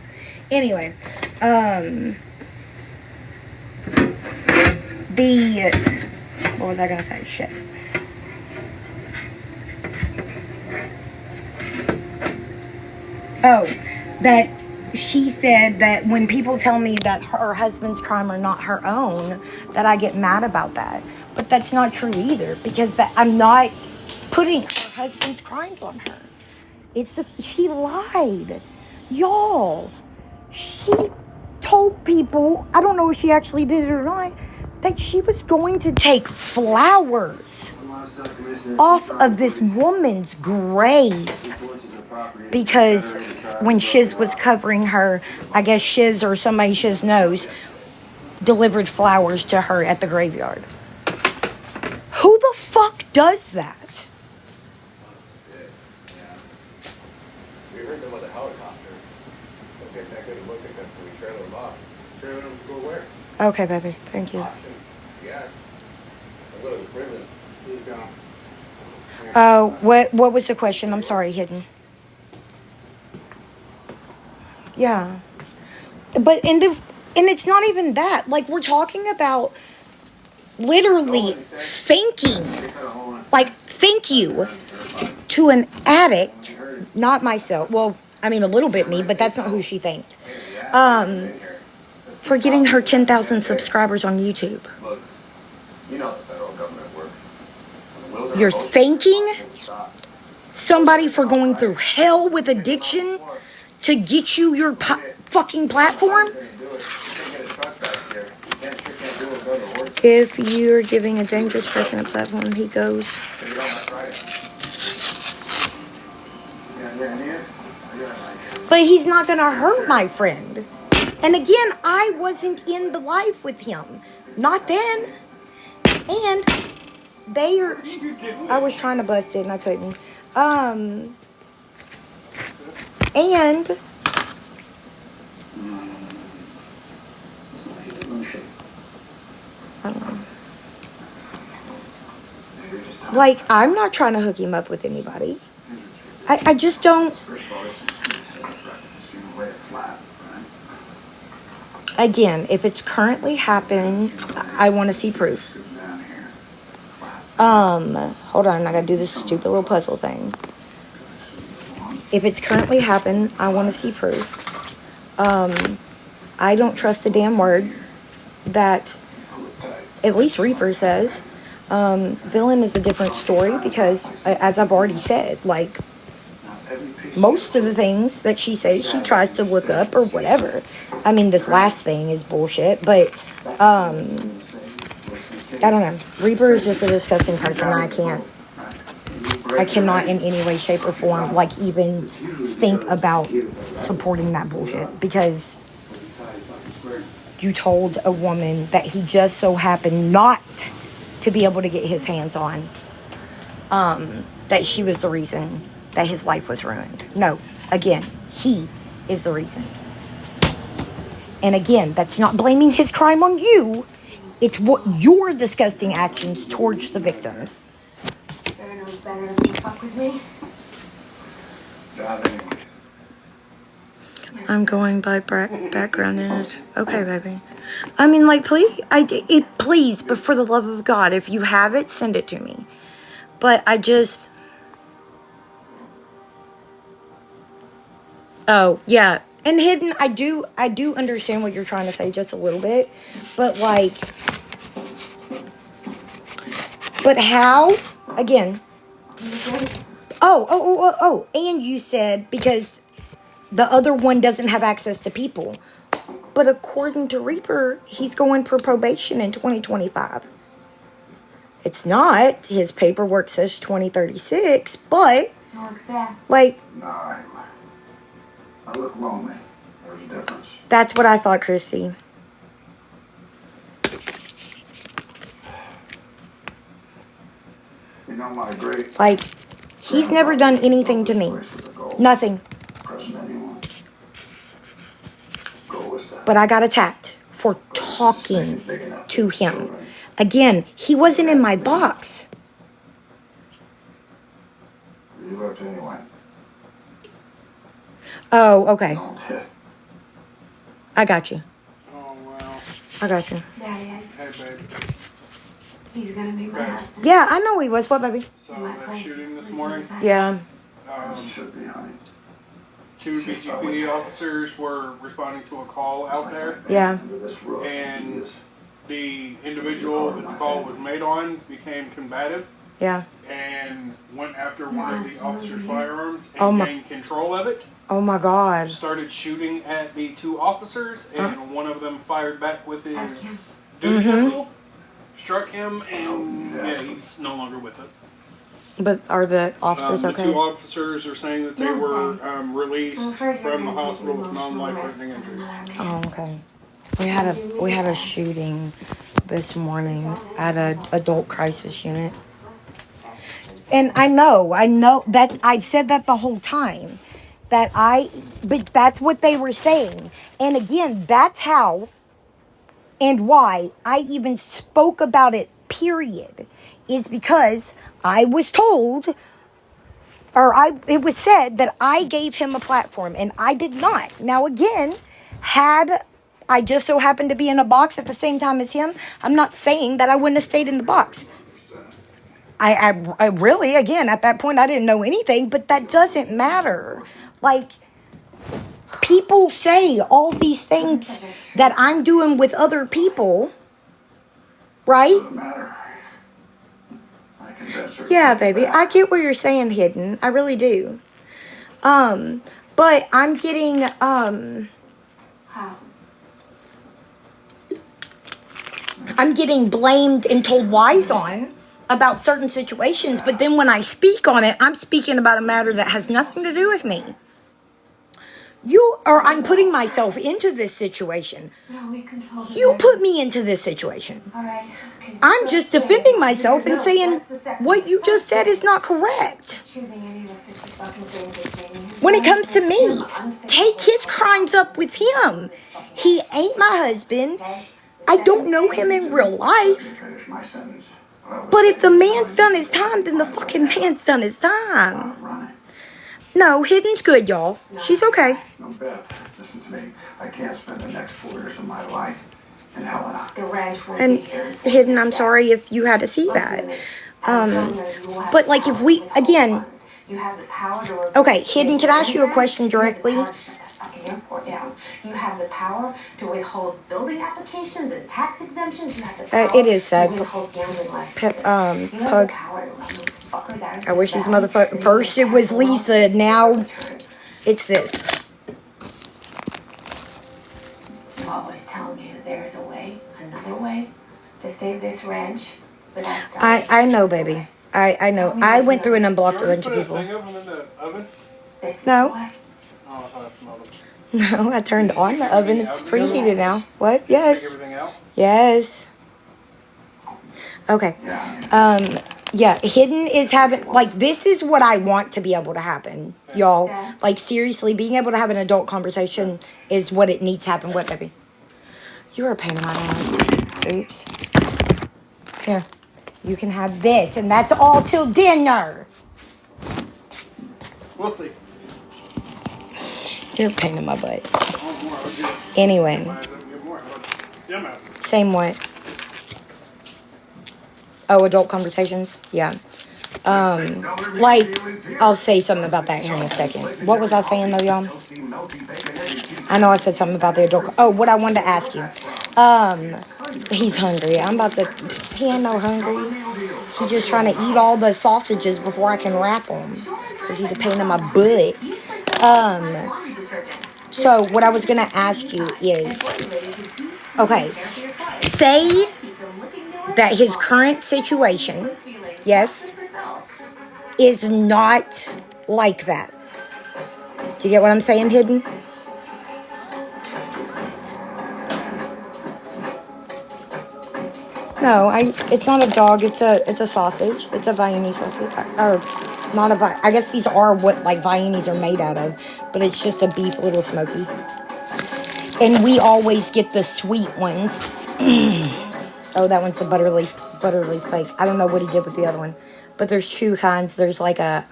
Anyway, what was I gonna say? Shit. Oh, that she said that when people tell me that her husband's crime are not her own, that I get mad about that. But that's not true either, because I'm not putting her husband's crimes on her. She lied. Y'all, she told people, I don't know if she actually did it or not, that she was going to take flowers off of this woman's grave. Because when Shiz was covering her, I guess Shiz or somebody Shiz knows, delivered flowers to her at the graveyard. Who the fuck does that? We heard them with a helicopter. Don't get that good a look at them till we trail them off. Trailing him to go where? Okay, baby. Thank you. Auction. Yes. So go to the prison. Who's gone? What was the question? I'm sorry, Hidden. Yeah. But and it's not even that. Like, we're talking about literally thanking, like, thank you to an addict, not myself. Well, I mean, a little bit me, but that's not who she thanked. For getting her 10,000 subscribers on YouTube. Look, you know the federal government works. When the wheels are You're motion, thanking they'll stop. somebody for going through hell with addiction to get you your fucking platform? If you're giving a dangerous person a platform, he goes. But he's not going to hurt my friend. And again, I wasn't in the life with him. Not then. And they are... I was trying to bust it and I couldn't. And... I don't know. Like, I'm not trying to hook him up with anybody. I just don't... Again, if it's currently happening, I want to see proof. Hold on, I gotta do this stupid little puzzle thing. If it's currently happened, I want to see proof. I don't trust a damn word that at least Reaper says. Villain is a different story because, as I've already said, like, most of the things that she says, she tries to look up or whatever. I mean, this last thing is bullshit, but, I don't know. Reaper is just a disgusting person. I cannot in any way, shape, or form, like, even think about supporting that bullshit because you told a woman that he just so happened not to be able to get his hands on, that she was the reason that his life was ruined. No, again, he is the reason. And again, that's not blaming his crime on you. It's what your disgusting actions towards the victims. Better knows better than to fuck with me. I'm going by background image. Okay, baby. I mean, like, please, please, but for the love of God, if you have it, send it to me. But I just... Oh, yeah. And Hidden, I do understand what you're trying to say just a little bit. But, like... But how? Again. Oh. And you said because the other one doesn't have access to people. But according to Reaper, he's going for probation in 2025. It's not. His paperwork says 2036, but... You look sad. Like... Nah, I look lonely. There's a difference. That's what I thought, Chrissy. You know my great... Like, he's never done anything to me. Nothing. But I got attacked for talking to him. Again, he wasn't in my box. You left anyway. Oh, okay. I got you. Oh, wow. I got you. Daddy, Hey, baby. he's gonna be my husband. Yeah, I know he was. What, baby? So that shooting this morning, Yeah. As it should be, honey. 2 BGP officers were responding to a call out there. Yeah. And the individual that the call was made on became combative Yeah. and went after one of the officer's firearms Oh and my- gained control of it. Oh, my God. Started shooting at the 2 officers, and one of them fired back with his Ask him. duty pistol, struck him, and yeah, he's no longer with us. But are the officers The okay? 2 officers are saying that they Yeah, were I'm released afraid you're from the gonna take hospital an with emotional non-life-threatening risk with injuries. another man. Oh, okay. We had a shooting this morning at an adult crisis unit. And I know that I've said that the whole time. But that's what they were saying. And again, that's how And why I even spoke about it, period, is because I was told, or it was said that I gave him a platform, and I did not. Now, again, had I just so happened to be in a box at the same time as him, I'm not saying that I wouldn't have stayed in the box. I really, again, at that point, I didn't know anything, but that doesn't matter. Like, people say all these things that I'm doing with other people, right? Doesn't matter. I confess her. Yeah, baby, I get what you're saying, Hidden. I really do. But I'm getting, How? I'm getting blamed and told lies on about certain situations, but then when I speak on it, I'm speaking about a matter that has nothing to do with me. I'm putting myself into this situation. No, we control the You narrative. put me into this situation. All right. Okay, I'm let's just say defending that myself you and know saying that's the second what you just said is not correct. Just choosing any of the 50 fucking things that Jamie has When it done comes to makes me, him unfit take for his crimes up with him. He ain't my husband. Okay? I don't know him in real Let me life. finish my sentence. What I was But if the saying, man's done his I need to time, then the find a way fucking out. man's done his time. Running. No, Hidden's good, y'all. She's okay. No, Beth, listen to me. I can't spend the next 4 years of my life in Helena. The ranch will And be here. Hidden, I'm sorry if you had to see that. But like if we, again, You have the power to okay, Hidden, can I ask you a question directly? You have the power to shut that fucking airport down. You have the power to withhold building applications and tax exemptions. You have the power It is sad. to withhold gambling licenses. You have Pug. the power to run these fuckers out of I wish this these valley. motherfuckers. First it was Lisa, now it's this. You always tell me that there is a way, another way, to save this ranch without selling. I know, baby. I know. I went through and unblocked a bunch of people. Thing oven in the oven? This is No. the way. Oh, I thought I smelled it. No, I turned on the oven. It's preheated now. What? Take Yes. everything out? Yes. Okay. Yeah, Hidden is having, like, this is what I want to be able to happen, y'all. Like, seriously, being able to have an adult conversation is what it needs to happen. What, baby? You're a pain in my ass. Oops. Here. You can have this, and that's all till dinner. We'll see. You're a pain in my butt. Oh, more. I'll get Anyway, more. Yeah, man. same way. Oh, adult conversations? Yeah. Like, I'll say something about that here in a second. What was I saying though, y'all? I know I said something about the adult. Oh, what I wanted to ask you. He's hungry. I'm about to, he ain't no hungry. He's just trying to eat all the sausages before I can wrap them. Because he's a pain in my butt. So what I was going to ask you is, okay, say that his current situation, yes, is not like that. Do you get what I'm saying, Hidden? No, it's not a dog, it's a sausage. It's a Viennese sausage. Or not I guess these are what like Viennese are made out of, but it's just a beef little smoky. And we always get the sweet ones. Oh, that one's a butterleaf fake. I don't know what he did with the other one. But there's two kinds. There's like a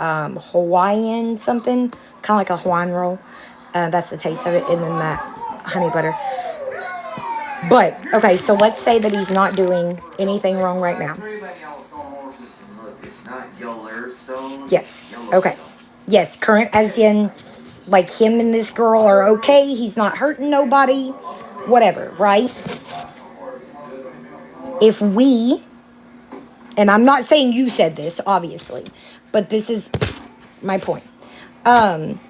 Hawaiian something, kind of like a Hawaiian roll. That's the taste of it. And then that honey butter. But, okay, so let's say that he's not doing anything wrong right now. It's not Yellowstone. Yes. Okay. Yes, current as in, like, him and this girl are okay. He's not hurting nobody. Whatever, right? If we, and I'm not saying you said this, obviously, but this is my point.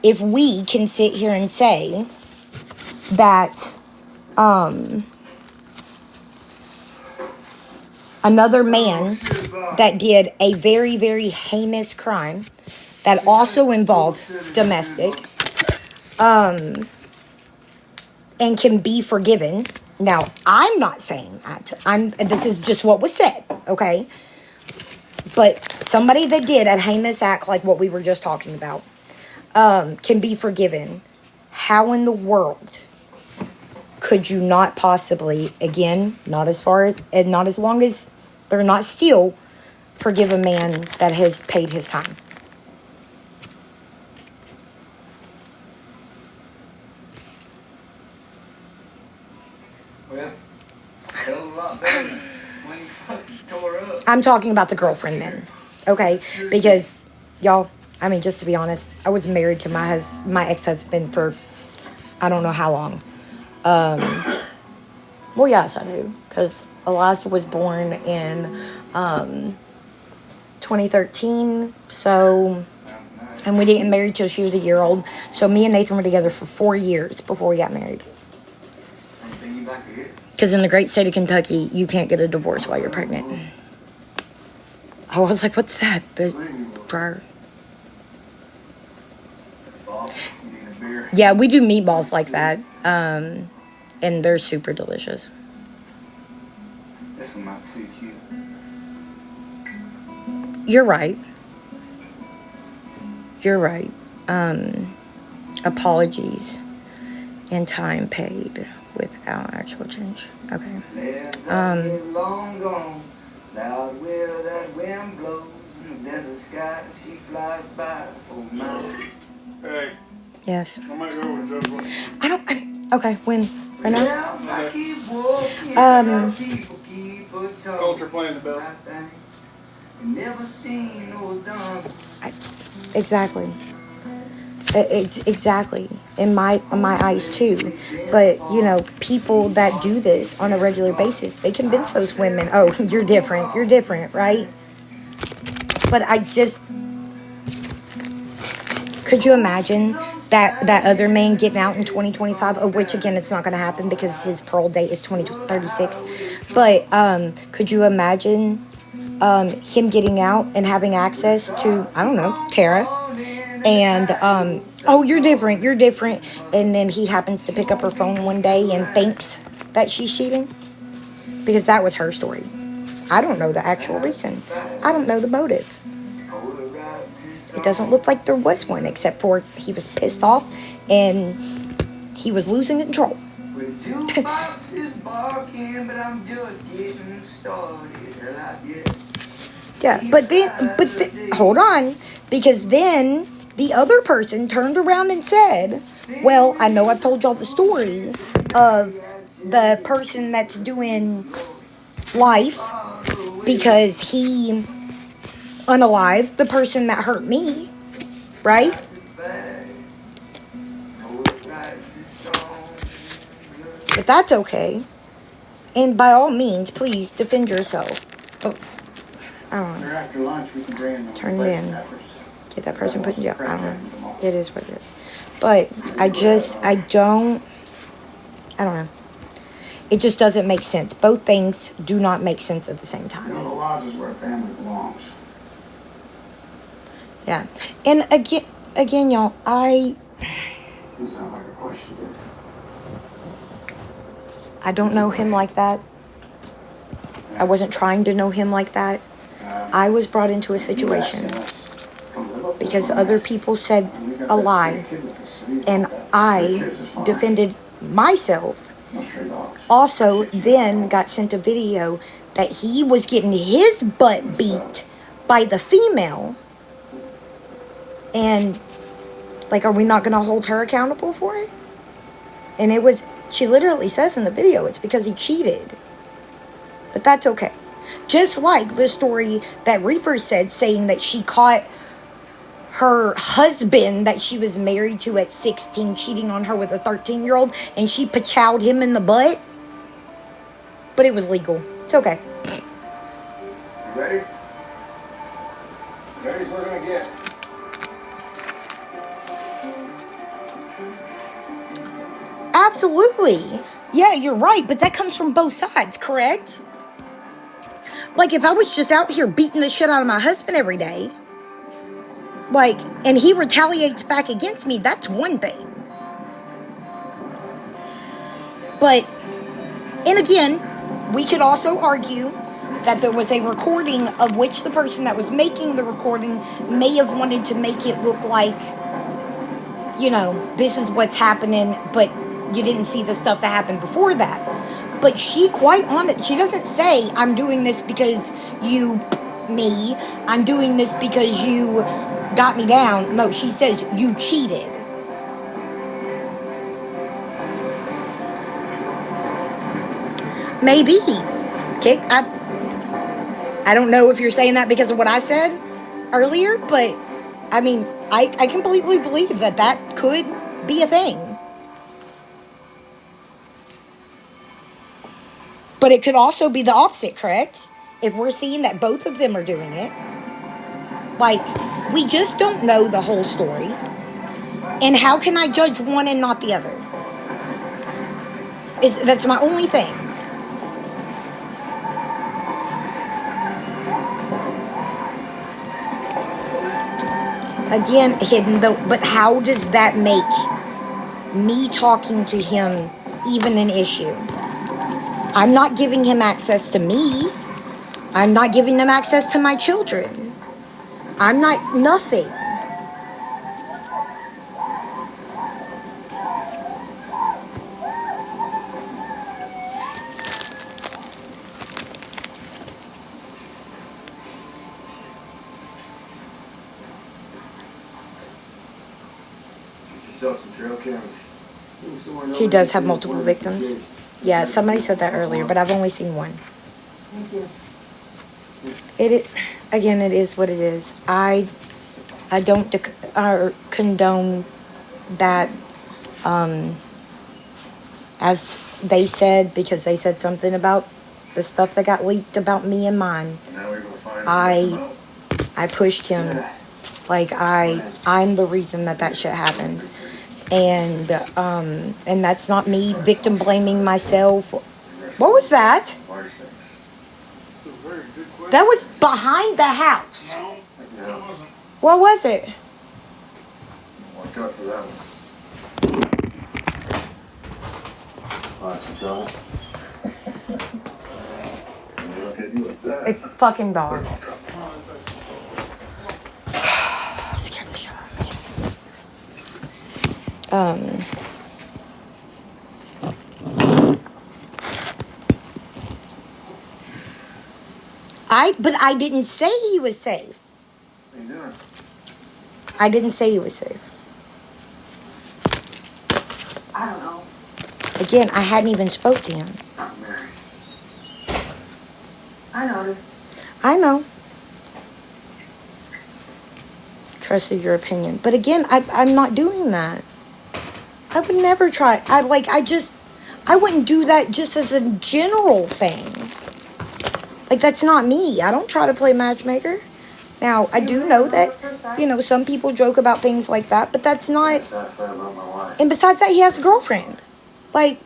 If we can sit here and say that, another man that did a very, very heinous crime that also involved domestic, and can be forgiven. Now, I'm not saying that. This is just what was said, okay? But somebody that did a heinous act like what we were just talking about, can be forgiven. How in the world could you not possibly, again, not as far and not as long as, or not still, forgive a man that has paid his time? Well, hell of a lot better than when you fucking tore up. I'm talking about the girlfriend then, okay? Because, y'all, I mean, just to be honest, I was married to my ex-husband for I don't know how long. Well, yes, I do, because Eliza was born in 2013, so, and we didn't get married till she was a year old. So me and Nathan were together for 4 years before we got married. Anything you'd like to hear? Because in the great state of Kentucky, you can't get a divorce while you're pregnant. I was like, what's that? The dryer. Boss, you need a beer? Yeah, we do meatballs like that. And they're super delicious. This one might suit you. You're right. You're right. Apologies and time paid without actual change. Okay. There's a long gone, loud will that wind blows, in the desert sky she flies by for miles. Hey, Yes. I might go with this one. Okay, when? Right now? Bells I keep walking, people keep a talking. Culture playing the bell. Never seen no done. Exactly. It's exactly in my eyes too. But you know, people that do this on a regular basis, they convince those women, "Oh, you're different, right?" But I just, could you imagine that other man getting out in 2025? Of which again, it's not going to happen because his parole date is 2036. But could you imagine him getting out and having access to, I don't know, Tara? And, oh, you're different. And then he happens to pick up her phone one day and thinks that she's cheating. Because that was her story. I don't know the actual reason. I don't know the motive. It doesn't look like there was one, except for he was pissed off and he was losing control. Yeah, but then, hold on. Because then the other person turned around and said, well, I know I've told y'all the story of the person that's doing life because he unalived the person that hurt me, right? But that's okay. And by all means, please defend yourself. Oh, I don't know. After lunch, we can bring in the Turn it in. Get that person put in jail. I don't know. It is what it is. But I don't know. It just doesn't make sense. Both things do not make sense at the same time. You know, the lodge is where family belongs. Yeah. And again, y'all, You sound like a question. I don't know him like that. I wasn't trying to know him like that. I was brought into a situation because other people said a lie, and I defended myself. Also, then got sent a video that he was getting his butt beat by the female. And, like, are we not going to hold her accountable for it? And she literally says in the video, it's because he cheated. But that's okay. Just like the story that Reaper said, saying that she caught her husband that she was married to at 16 cheating on her with a 13-year-old, and she pachowed him in the butt. But it was legal. It's okay. You ready? Ready as we're gonna get. Absolutely. Yeah, you're right, but that comes from both sides, correct? Like, if I was just out here beating the shit out of my husband every day, like, and he retaliates back against me, that's one thing. But, and again, we could also argue that there was a recording of which the person that was making the recording may have wanted to make it look like, you know, this is what's happening, but you didn't see the stuff that happened before that. But she quite honest. She doesn't say, I'm doing this because me. I'm doing this because you got me down. No, she says, you cheated. Maybe. Kick. I don't know if you're saying that because of what I said earlier, but I mean, I completely believe that could be a thing. But it could also be the opposite, correct? If we're seeing that both of them are doing it. Like, we just don't know the whole story. And how can I judge one and not the other? That's my only thing. Again, hidden though, but how does that make me talking to him even an issue? I'm not giving him access to me. I'm not giving him access to my children. I'm not nothing. He does have multiple victims. Yeah, somebody said that earlier, but I've only seen one. Thank you. It is what it is. I don't condone that, as they said, because they said something about the stuff that got leaked about me and mine. I pushed him. Like, I'm the reason that shit happened. And that's not me victim blaming myself. What was that? That was behind the house. No, it wasn't. What was it? Watch out for that one. Some trouble. Look at you like that. A fucking dog. No trouble. Scared the shit out of me. But I didn't say he was safe. What are you doing? I didn't say he was safe. I don't know. Again, I hadn't even spoke to him. Mary. I noticed. I know. Trusted your opinion. But again, I'm not doing that. I would never try. I wouldn't do that just as a general thing. Like, that's not me. I don't try to play matchmaker. Now, I do know that, some people joke about things like that, but that's not... And besides that, he has a girlfriend. Like,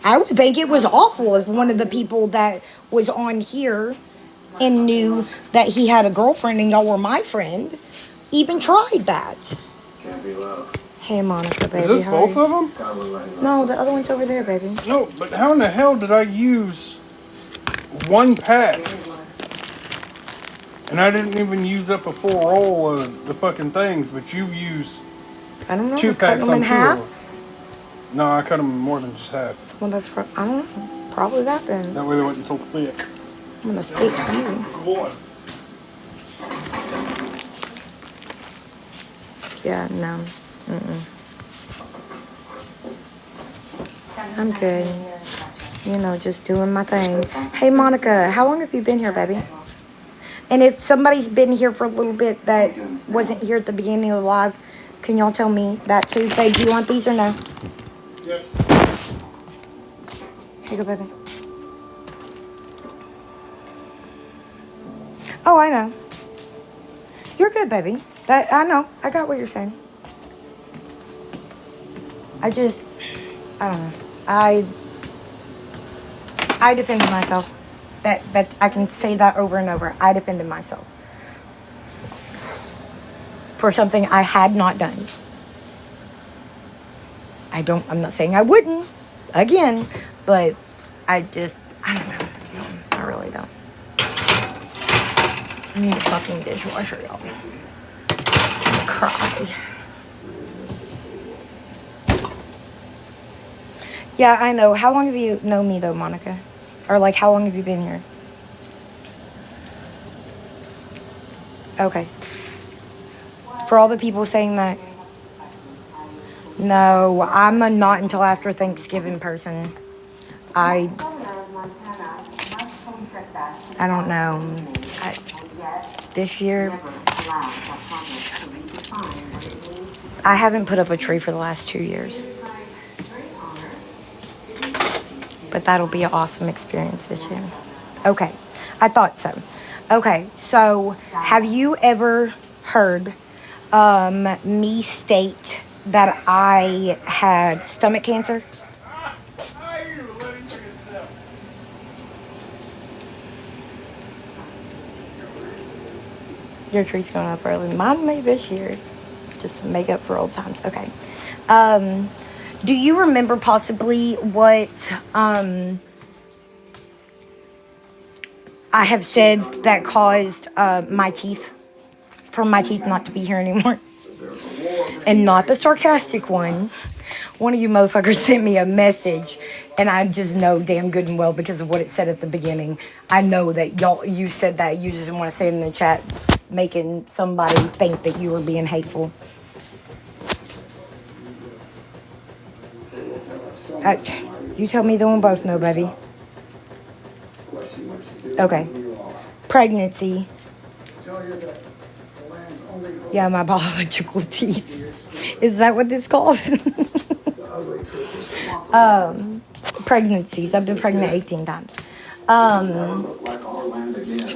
I would think it was awful if one of the people that was on here and knew that he had a girlfriend and y'all were my friend even tried that. Can't be loud. Hey, Monica, baby. Is this how are both you? of them? No, the other one's over there, baby. No, but how in the hell did I use one pack? And I didn't even use up a full roll of the fucking things, but you used I don't know. 2 cut packs them on in 2 half. of them. No, I cut them more than just half. Well, that's I don't know. Probably that then. That way they wasn't so thick. I'm gonna stick you. Boy. Yeah, no. I'm good. Just doing my thing. Hey, Monica, how long have you been here, baby? And if somebody's been here for a little bit that wasn't here at the beginning of the live, can y'all tell me that too? Babe, do you want these or no? Yes. Here you go, baby. Oh, I know. You're good, baby. I know. I got what you're saying. I don't know. I defended myself. That I can say that over and over. I defended myself for something I had not done. I'm not saying I wouldn't again, but I don't know. I really don't. I need a fucking dishwasher, y'all. I'm gonna cry. Yeah, I know. How long have you known me, though, Monica? Or, like, how long have you been here? Okay. For all the people saying that, no, I'm a not until after Thanksgiving person. I don't know. This year, I haven't put up a tree for the last 2 years. But that'll be an awesome experience this year. Okay, I thought so. Okay, so have you ever heard me state that I had stomach cancer? Your tree's going up early. Mine may this year, just to make up for old times. Okay. Do you remember possibly what I have said that caused my teeth not to be here anymore? And not the sarcastic one. One of you motherfuckers sent me a message, and I just know damn good and well because of what it said at the beginning. I know that you said that. You just didn't want to say it in the chat, making somebody think that you were being hateful. You tell me, then we'll both know, baby. Okay. Pregnancy. Yeah, my biological teeth. Is that what this calls? Pregnancies. I've been pregnant 18 times. Hold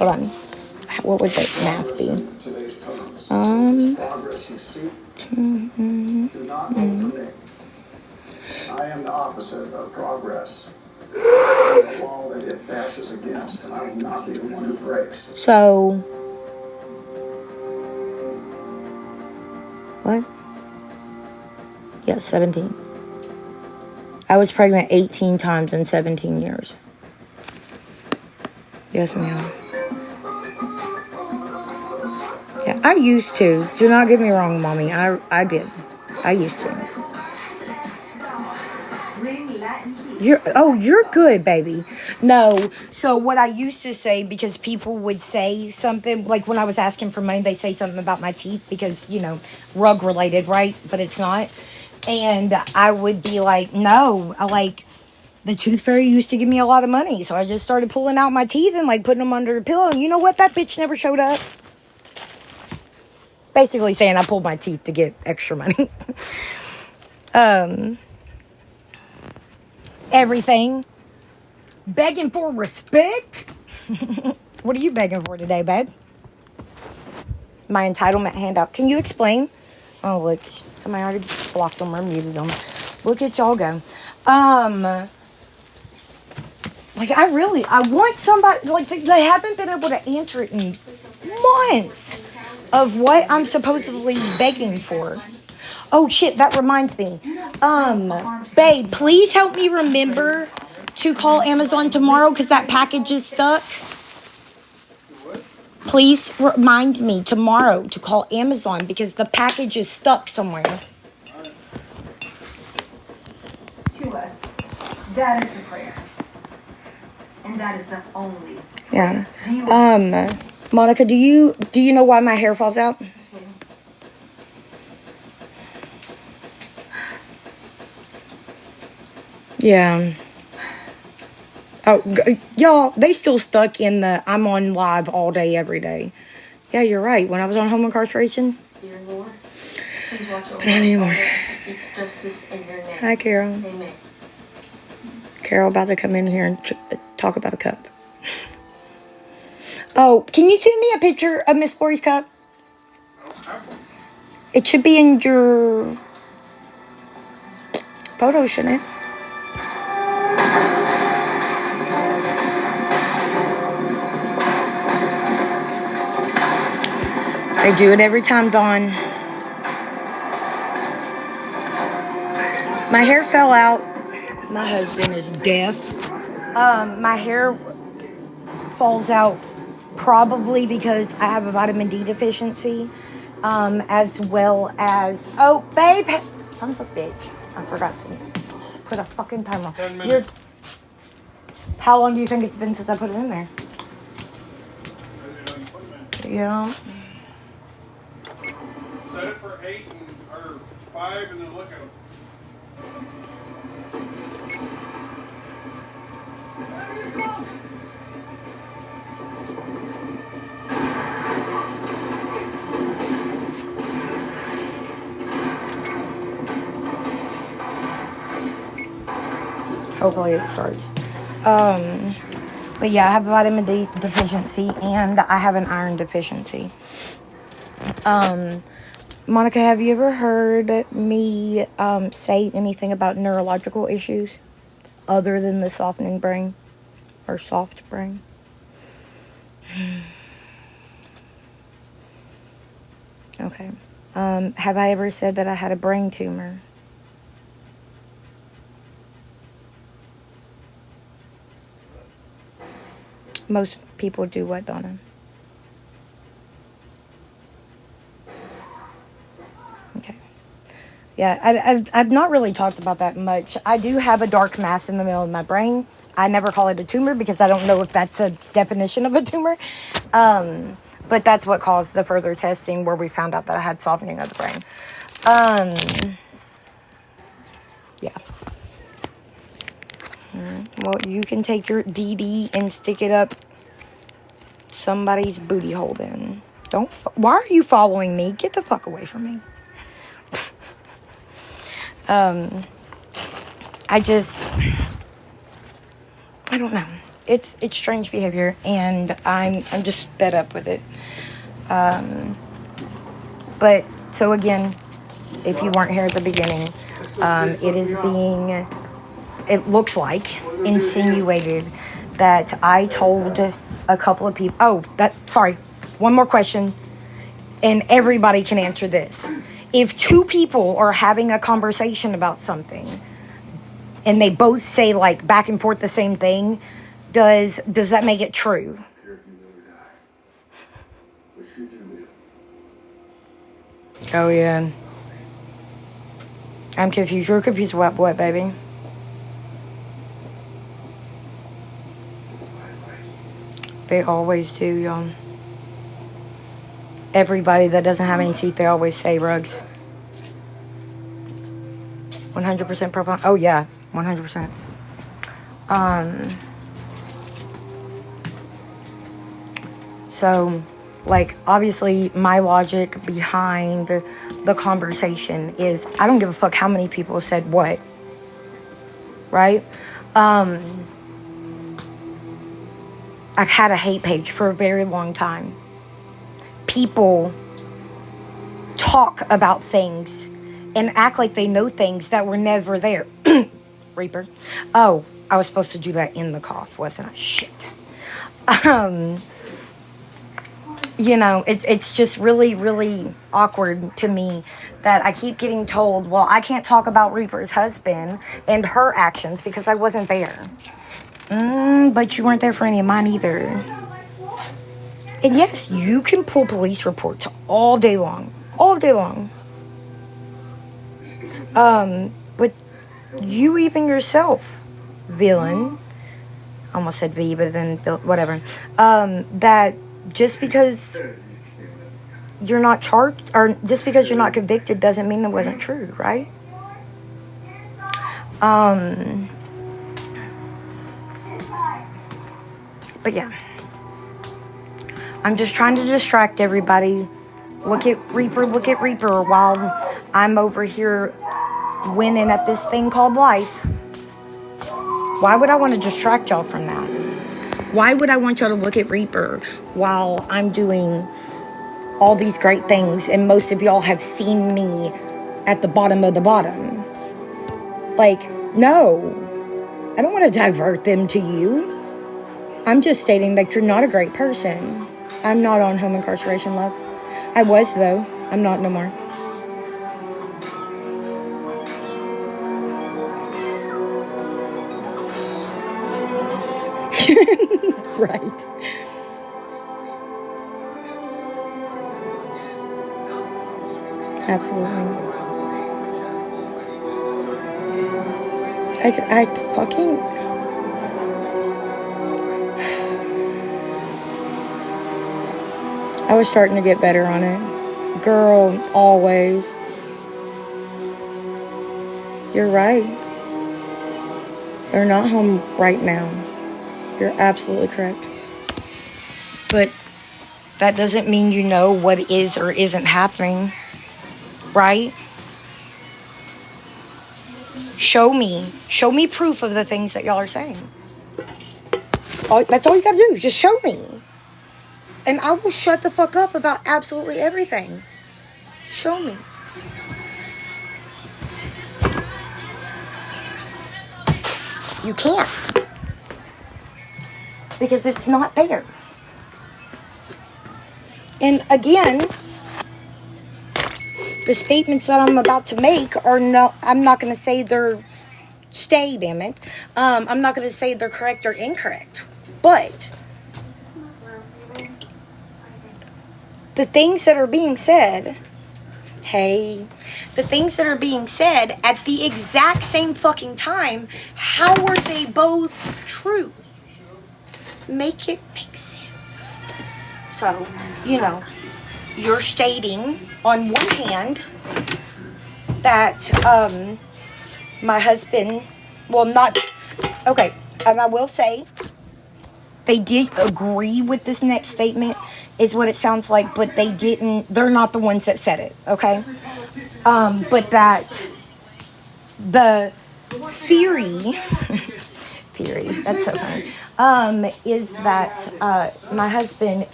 on. What would that math be? I am the opposite of progress. I am the wall that it bashes against, and I will not be the one who breaks. So, what? Yeah, 17. I was pregnant 18 times in 17 years. Yes, ma'am. Yeah, I used to. Do not get me wrong, Mommy. I did. I used to. You're good, baby. No, so what I used to say, because people would say something, like when I was asking for money, they say something about my teeth because, rug related, right? But it's not. And I would be like, no, the tooth fairy used to give me a lot of money. So I just started pulling out my teeth and putting them under the pillow. And you know what? That bitch never showed up. Basically saying I pulled my teeth to get extra money. Everything. Begging for respect? What are you begging for today, babe? My entitlement handout. Can you explain? Oh, look. Somebody already blocked them or muted them. Look at y'all go. I want somebody, they haven't been able to answer it in months of what I'm supposedly begging for. Oh, shit, that reminds me. Babe, please help me remember to call Amazon tomorrow because that package is stuck. Please remind me tomorrow to call Amazon because the package is stuck somewhere. To us, that is the prayer. And that is the only. Yeah. Monica, do you know why my hair falls out? Yeah. Oh, y'all, they still stuck in the I'm on live all day, every day. Yeah, you're right. When I was on home incarceration. Dear Lord, please watch over But not anymore. all that seeks justice in your name. Hi, Carol. Amen. Carol about to come in here and talk about a cup. Oh, can you send me a picture of Miss Lori's cup? It should be in your photo, shouldn't it? I do it every time, Dawn. My hair fell out. My husband is deaf. My hair falls out probably because I have a vitamin D deficiency, as well as... Oh, babe! Son of a bitch. I forgot to... put a fucking timer on. 10 minutes. How long do you think it's been since I put it in there? Yeah. Set it for 8 or 5 and then look at them. Hopefully it starts. But yeah, I have vitamin D deficiency and I have an iron deficiency. Monica, have you ever heard me say anything about neurological issues other than the softening brain or soft brain? Okay. Have I ever said that I had a brain tumor? Most people do what, Donna? Okay. Yeah, I've not really talked about that much. I do have a dark mass in the middle of my brain. I never call it a tumor because I don't know if that's a definition of a tumor. But that's what caused the further testing where we found out that I had softening of the brain. Yeah. Well, you can take your DD and stick it up somebody's booty hole then. Why are you following me? Get the fuck away from me. I don't know. It's strange behavior, and I'm just fed up with it. But so again, if you weren't here at the beginning, it looks like insinuated that I told a couple of people. One more question, and everybody can answer this. If two people are having a conversation about something, and they both say like back and forth the same thing, does that make it true? Oh yeah. I'm confused. You're confused about what, baby? They always do, y'all. Everybody that doesn't have any teeth, they always say rugs. 100% profile. Oh yeah, 100%. So, like, obviously, my logic behind the conversation is I don't give a fuck how many people said what, right? I've had a hate page for a very long time. People talk about things and act like they know things that were never there. Reaper. Oh, I was supposed to do that in the cough, wasn't I? Shit. You know, it's just really, really awkward to me that I keep getting told, well, I can't talk about Reaper's husband and her actions because I wasn't there. But you weren't there for any of mine either. And yes, you can pull police reports all day long. All day long. But you even yourself, villain, almost said V, but then whatever, that just because you're not charged, or just because you're not convicted doesn't mean it wasn't true, right? But yeah, I'm just trying to distract everybody. Look at Reaper, while I'm over here winning at this thing called life. Why would I want to distract y'all from that? Why would I want y'all to look at Reaper while I'm doing all these great things and most of y'all have seen me at the bottom of the bottom? Like, no. I don't want to divert them to you. I'm just stating that you're not a great person. I'm not on home incarceration, love. I was, though. I'm not no more. Right. Absolutely. I fucking... I was starting to get better on it. Girl, always. You're right. They're not home right now. You're absolutely correct. But that doesn't mean you know what is or isn't happening, right? Show me proof of the things that y'all are saying. That's all you gotta do, just show me. And I will shut the fuck up about absolutely everything. Show me. You can't. Because it's not there. And again, the statements that I'm about to make are no, I'm not going to say they're, damn it. I'm not going to say they're correct or incorrect. But the things that are being said, the things that are being said at the exact same fucking time, how are they both true? Make it make sense. So, you're stating on one hand that my husband, and I will say they did agree with this next statement is what it sounds like, but they're not the ones that said it, okay? But that the theory, that's so funny, is that my husband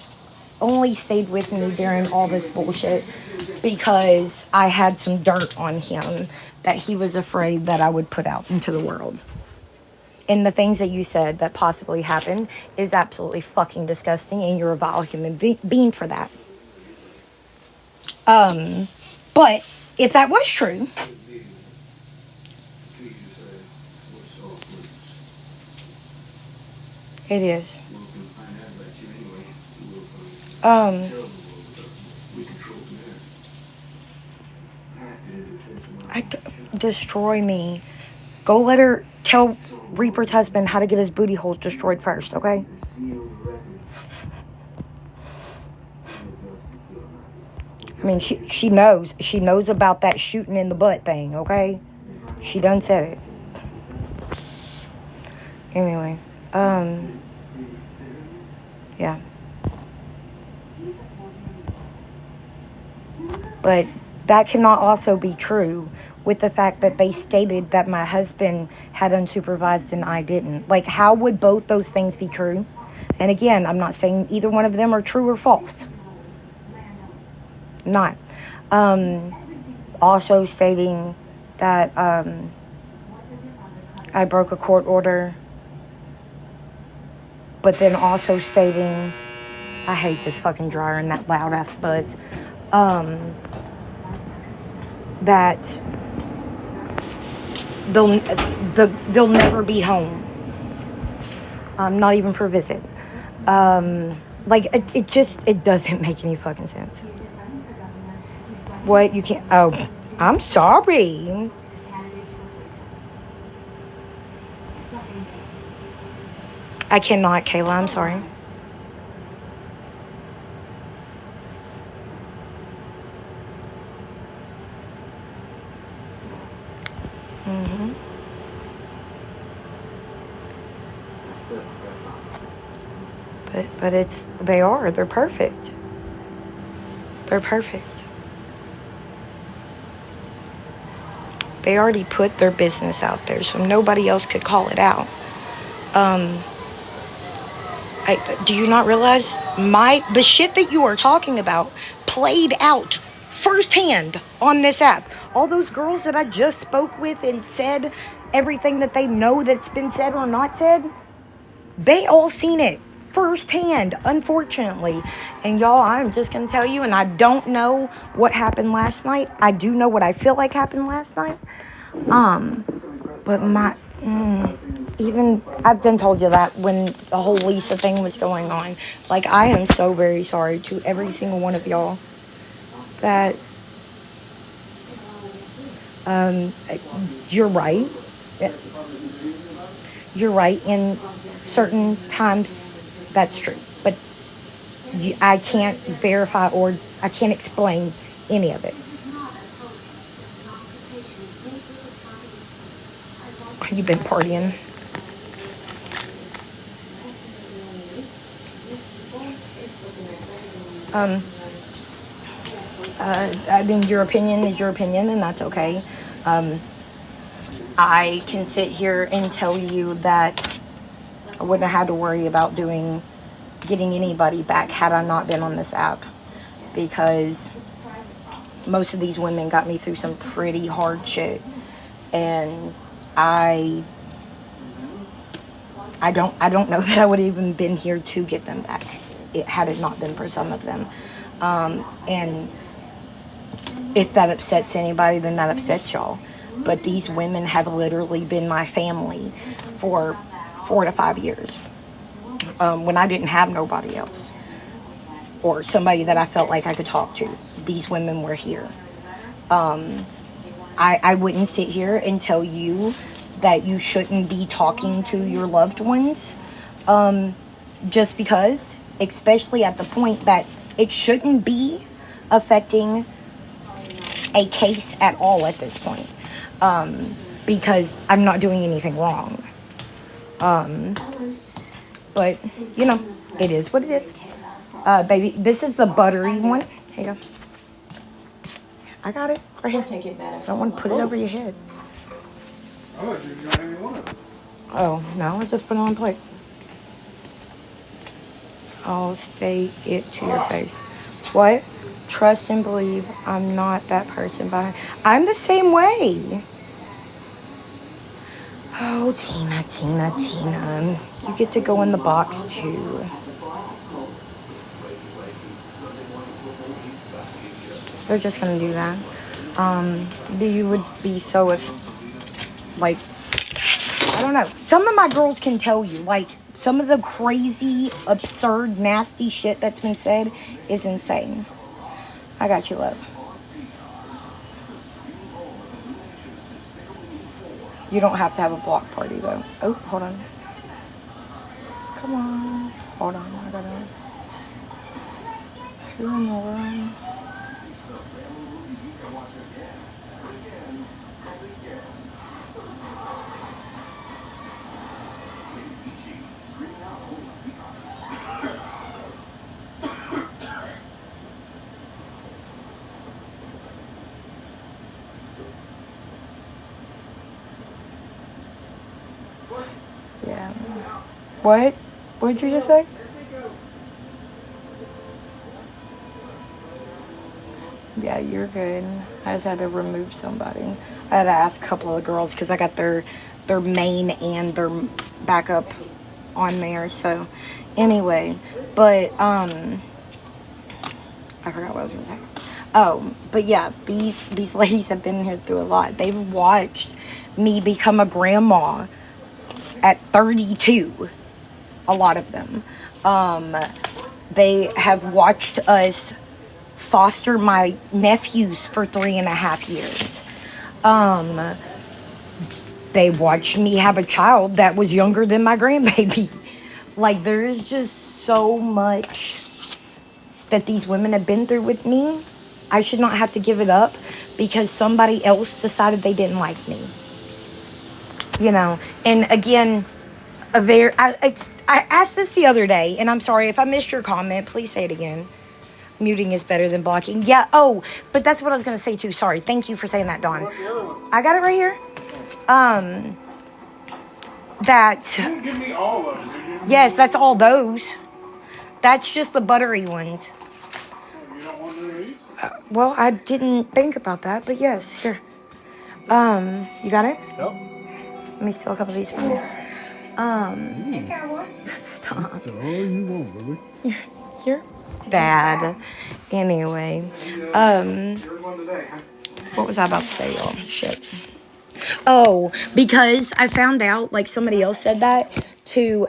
only stayed with me during all this bullshit because I had some dirt on him that he was afraid that I would put out into the world. And the things that you said that possibly happened is absolutely fucking disgusting, and you're a vile human being for that. But if that was true, it is. Destroy me. Go let her tell Reaper's husband how to get his booty holes destroyed first, okay? I mean, she knows. She knows about that shooting in the butt thing, okay? She done said it. Anyway, yeah. But that cannot also be true with the fact that they stated that my husband had unsupervised and I didn't. Like, how would both those things be true? And again, I'm not saying either one of them are true or false. Not. Also stating that I broke a court order. But then also stating, I hate this fucking dryer and that loud ass buzz. That they'll never be home. Not even for a visit. It doesn't make any fucking sense. What? You can't... Oh, I'm sorry. I cannot, Kayla. I'm sorry. Mm-hmm. But they're perfect. They're perfect. They already put their business out there, so nobody else could call it out. Do you not realize the shit that you are talking about played out firsthand on this app? All those girls that I just spoke with and said everything that they know that's been said or not said, they all seen it firsthand, unfortunately. And y'all, I'm just going to tell you, and I don't know what happened last night. I do know what I feel like happened last night. But even I've done told you that when the whole Lisa thing was going on. Like, I am so very sorry to every single one of y'all that you're right. You're right. In certain times, that's true. But I can't verify or I can't explain any of it. You've been partying. I mean, your opinion is your opinion, and that's okay. I can sit here and tell you that I wouldn't have had to worry about getting anybody back had I not been on this app, because most of these women got me through some pretty hard shit, and I don't know that I would have even been here to get them back had it not been for some of them. And if that upsets anybody, then that upsets y'all. But these women have literally been my family for 4 to 5 years. When I didn't have nobody else or somebody that I felt like I could talk to, these women were here. I wouldn't sit here and tell you that you shouldn't be talking to your loved ones, just because, especially at the point that it shouldn't be affecting a case at all at this point, because I'm not doing anything wrong. But, you know, it is what it is. Baby, this is the buttery one. Here you go. I got it right here. Take it, I don't want to put it over your head. I thought you got any one of them. Oh, no, I just put it on plate. I'll stay it to your face. What? Trust and believe I'm not that person behind. I'm the same way. Oh, Tina. You get to go in the box, too. They're just going to do that. You would be so, like, I don't know. Some of my girls can tell you, like, some of the crazy, absurd, nasty shit that's been said is insane. I got you, love. You don't have to have a block party, though. Oh, hold on. Come on. Hold on. I gotta... Who in the world? Yeah. What? What did you just say? Yeah, you're good. I just had to remove somebody. I had to ask a couple of girls because I got their main and their backup on there. So anyway, but I forgot what I was gonna say. Oh, but yeah, these ladies have been here through a lot. They've watched me become a grandma at 32. A lot of them. They have watched us foster my nephews for 3.5 years. They watched me have a child that was younger than my grandbaby. Like, there's just so much that these women have been through with me. I should not have to give it up because somebody else decided they didn't like me. You know, and again, I asked this the other day, and I'm sorry if I missed your comment. Please say it again. Muting is better than blocking. Yeah, oh, but that's what I was going to say too. Sorry. Thank you for saying that, Dawn. I got it right here. That... You didn't give me all of them, did you? Yes, that's all those. That's just the buttery ones. You don't want none of these? Well, I didn't think about that, but yes, here. You got it? Nope. Let me steal a couple of these from you. Stop. That's all you want, baby. You're bad. Anyway, what was I about to say, y'all? Shit. Oh, because I found out, like somebody else said that,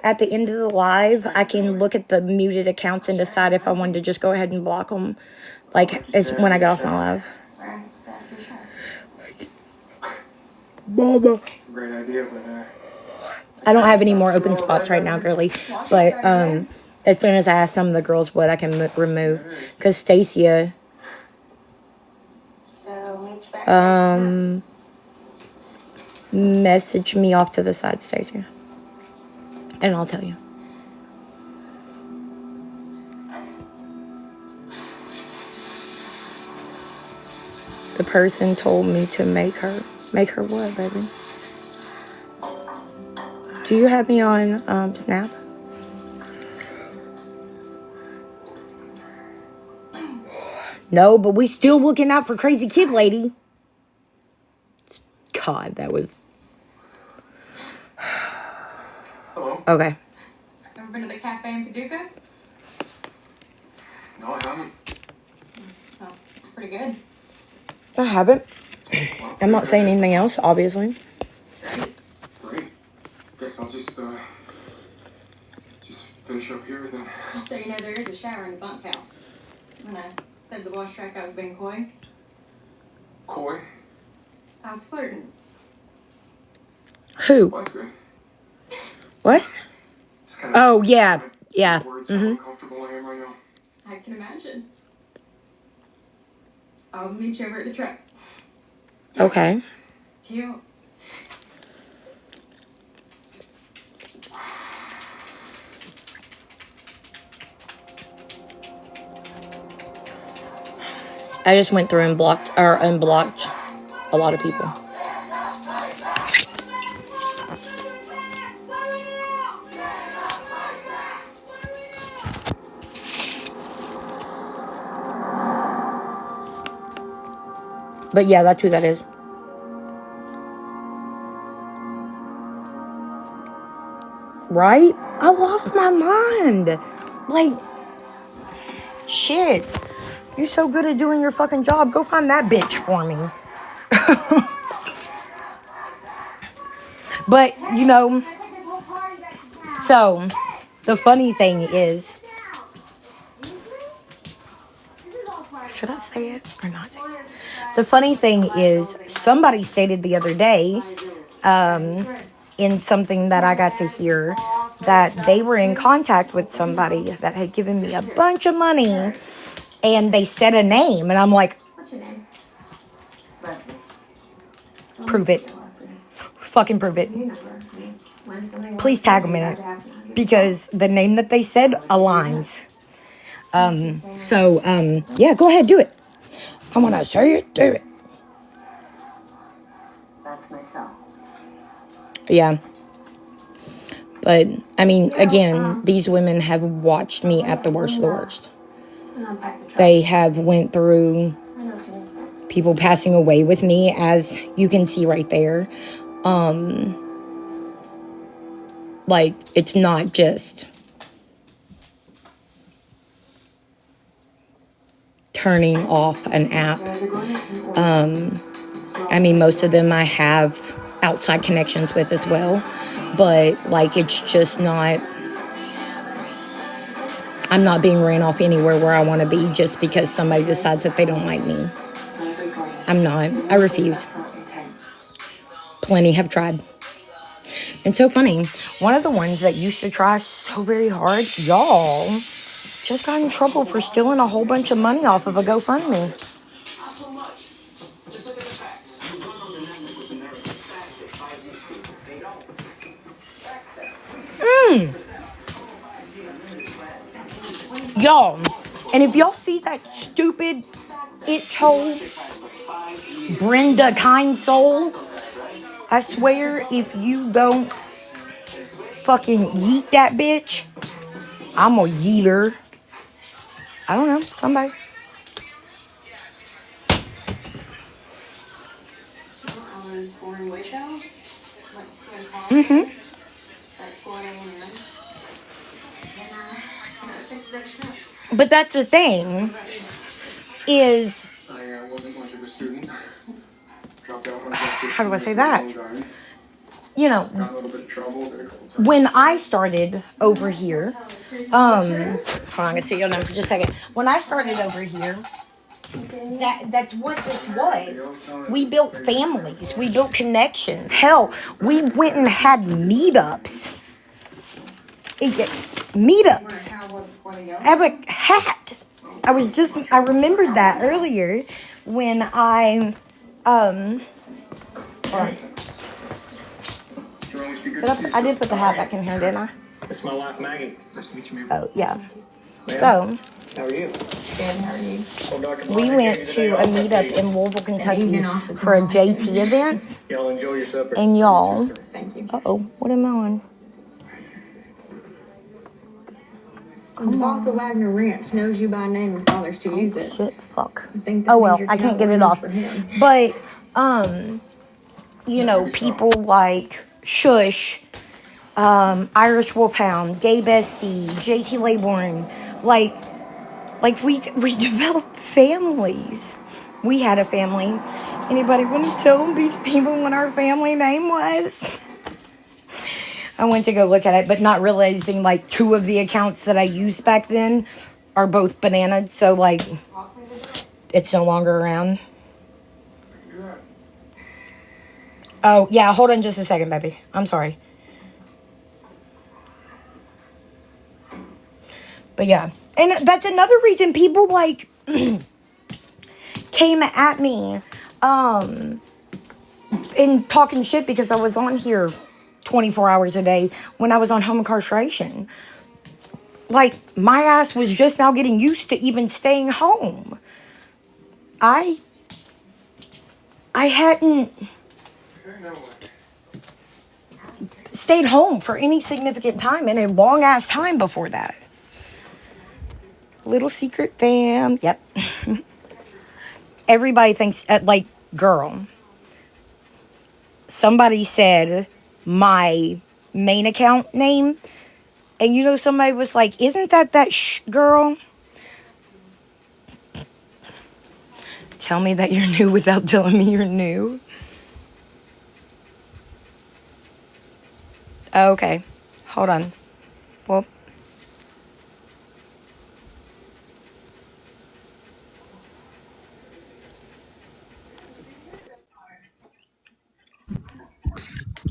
at the end of the live, I can look at the muted accounts and decide if I wanted to just go ahead and block them, like, as when I get off my live. Mama. a great idea, but I don't have any more open spots right now, girly. But as soon as I ask some of the girls what I can remove, because Stacia message me off to the side, Stacia, and I'll tell you. The person told me to make her what, baby? Do you have me on Snap? No, but we still looking out for Crazy Kid Lady. God, that was... Hello. Okay. Ever been to the cafe in Paducah? No, I haven't. Oh, it's pretty good. I haven't. I'm not saying anything else, obviously. Great. Guess I'll just finish up here then. Just so you know, there is a shower in the bunkhouse. When I said to the wash track I was being coy, Coy? I was flirting. Who? Well, that's good. What? It's kind of Oh, yeah. Yeah. words how uncomfortable I am right now. I can imagine. I'll meet you over at the truck. Okay. Do you? I just went through and unblocked a lot of people. But yeah, that's who that is. Right? I lost my mind. Like, shit. You're so good at doing your fucking job. Go find that bitch for me. But, you know, so the funny thing is, should I say it or not say it? The funny thing is, somebody stated the other day, in something that I got to hear, that they were in contact with somebody that had given me a bunch of money, and they said a name, and I'm like, What's your name? Leslie. prove it. Fucking prove it. Please tag them in it, because the name that they said aligns. Yeah, go ahead, do it. I want to show you, do it. That's my cell. Yeah. But, I mean, again, these women have watched me at the worst of the worst. They have went through people passing away with me, as you can see right there. Like, it's not just turning off an app. I mean, most of them I have outside connections with as well. But, like, it's just not... I'm not being ran off anywhere where I want to be just because somebody decides that they don't like me. I'm not. I refuse. Plenty have tried. It's so funny. One of the ones that used to try so very hard, y'all, just got in trouble for stealing a whole bunch of money off of a GoFundMe. Y'all, and if y'all see that stupid itch-hole Brenda Kind Soul, I swear if you don't fucking yeet that bitch, I'm a yeeter. I don't know, somebody. Mm-hmm. But that's the thing, is... I wasn't much of a student. Dropped out when how do I say that? You know, got a little bit of trouble. when I started over here, hold on, I'm going to see your number for just a second. When I started over here, That's what this was. We built families. We built connections. Hell, we went and had meetups. Meetups. I have a hat. I remembered that earlier when I, I did put the hat back in here, didn't I? This is my wife, Maggie. Nice to meet you, Oh, yeah. So, how are you? Good, how are you? we went to a meetup in Louisville, Kentucky for a JT event. Y'all enjoy your supper. And y'all, Thank you. what am I on? The boss of Wagner Ranch knows you by name and bothers to use it. Shit, fuck. I think that Oh, means well, you're I can't get it traveling off. for him. But, you know, people like Shush, Irish Wolfhound, Gay Bestie, JT Laybourne, like we developed families. We had a family. Anybody want to tell these people what our family name was? I went to go look at it, but not realizing like two of the accounts that I used back then are both bananaed, so like it's no longer around. Oh yeah, hold on just a second, baby. I'm sorry. But yeah, and that's another reason people like came at me in talking shit because I was on here 24 hours a day when I was on home incarceration. Like, my ass was just now getting used to even staying home. I hadn't stayed home for any significant time in a long ass time before that. Little secret fam. Yep. Everybody thinks, like, girl. Somebody said my main account name. And you know, somebody was like, isn't that girl? Tell me that you're new without telling me you're new. Okay. Hold on. Well.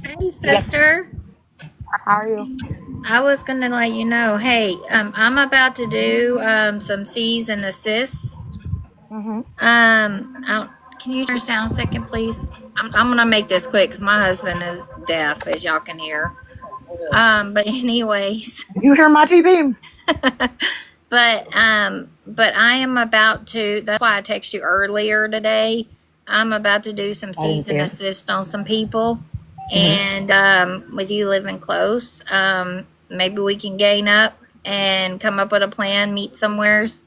Hey, sister. How are you? I was going to let you know, hey, I'm about to do some C's and assists. Mm-hmm. Can you turn this down a second, please? I'm going to make this quick because my husband is deaf, as y'all can hear. But anyways. You hear my TV? But I am about to, that's why I texted you earlier today. I'm about to do some C's and assists on some people. And with you living close, maybe we can gain up and come up with a plan, meet somewheres,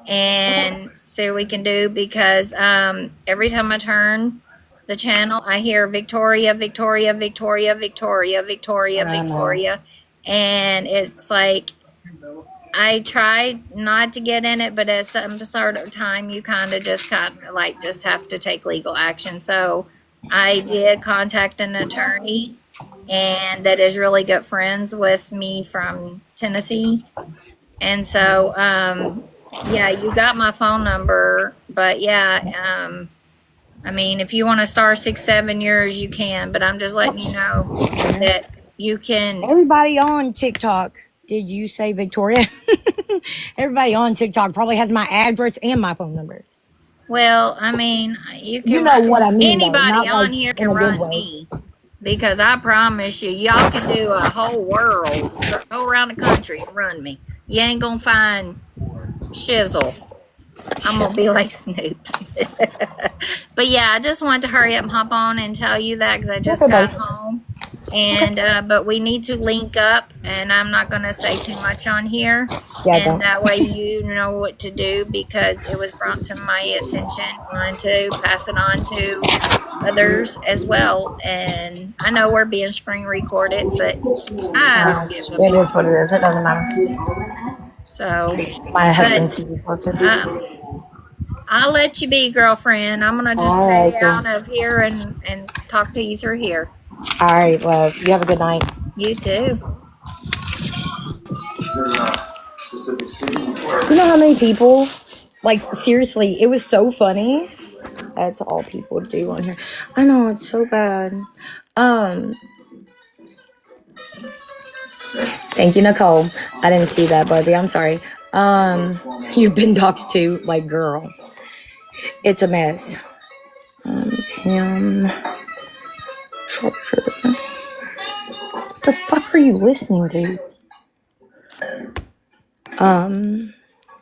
and see what we can do. Because every time I turn the channel, I hear Victoria, Victoria, Victoria, Victoria, Victoria, Victoria. And it's like, I tried not to get in it, but at some sort of time, you kind of just have to take legal action. So I did contact an attorney, and that is really good friends with me from Tennessee. And so, yeah, you got my phone number, but yeah, I mean, if you want to start 6-7 years, you can, but I'm just letting you know that you can. Everybody on TikTok. Did you say Victoria? Everybody on TikTok probably has my address and my phone number. Well, I mean, you can. You know what I mean, though. Anybody Not on like here in can a good run way. me, because I promise you, y'all can do a whole world, go around the country and run me. You ain't gonna find shizzle. I'm gonna be like Snoop. But yeah, I just wanted to hurry up and hop on and tell you that because I just got home. And but we need to link up, and I'm not going to say too much on here. And that way you know what to do, because it was brought to my attention. Wanted to pass it on to others as well. And I know we're being screen recorded, but I don't give a fuck. It is what it is. It doesn't matter. So my husband's TV. I'll let you be, girlfriend. I'm going to just stay out of here and talk to you through here. All right, love. You have a good night. You too. You know how many people Like, seriously, it was so funny. That's all people do on here. I know, it's so bad. Thank you, Nicole. I didn't see that, Barbie. I'm sorry. You've been doxxed too. Like, girl. It's a mess. Kim. What the fuck are you listening to?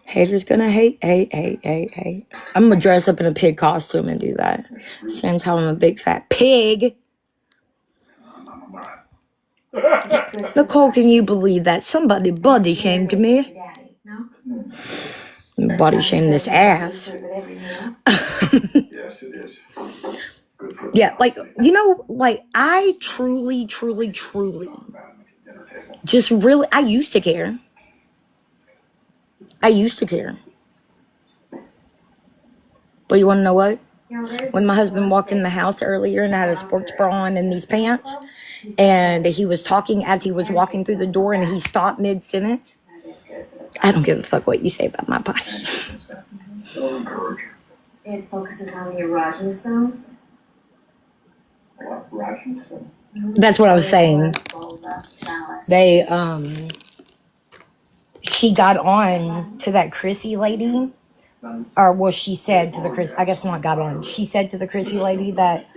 Haters gonna hate. I'm gonna dress up in a pig costume and do that. Since how I'm a big fat pig. Nicole, can you believe that? Somebody body shamed me. Body shamed this ass. Yes, it is. Yeah, like, you know, like, I truly just really, I used to care. But you want to know what? When my husband walked in the house earlier and I had a sports bra on and these pants, and he was talking as he was walking through the door and he stopped mid-sentence, I don't give a fuck what you say about my body. It focuses on the erogenous zones. That's what I was saying. They, she got on to that Chrissy lady. Or, well, she said to the Chris, I guess not got on. She said to the Chrissy lady that,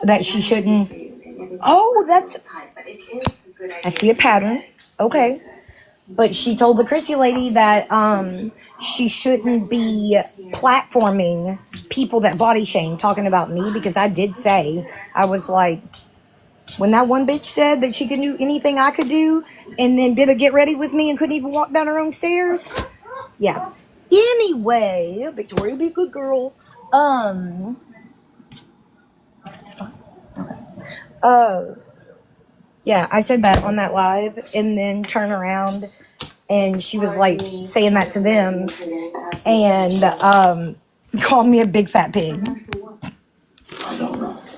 that she shouldn't. Oh, that's, I see a pattern. Okay. But she told the Chrissy lady that, she shouldn't be platforming people that body shame talking about me, because I did say, I was like, when that one bitch said that she could do anything I could do and then did a get ready with me and couldn't even walk down her own stairs. Yeah. Anyway, Victoria, be a good girl. Yeah, I said that on that live and then turn around and she was like saying that to them and called me a big fat pig.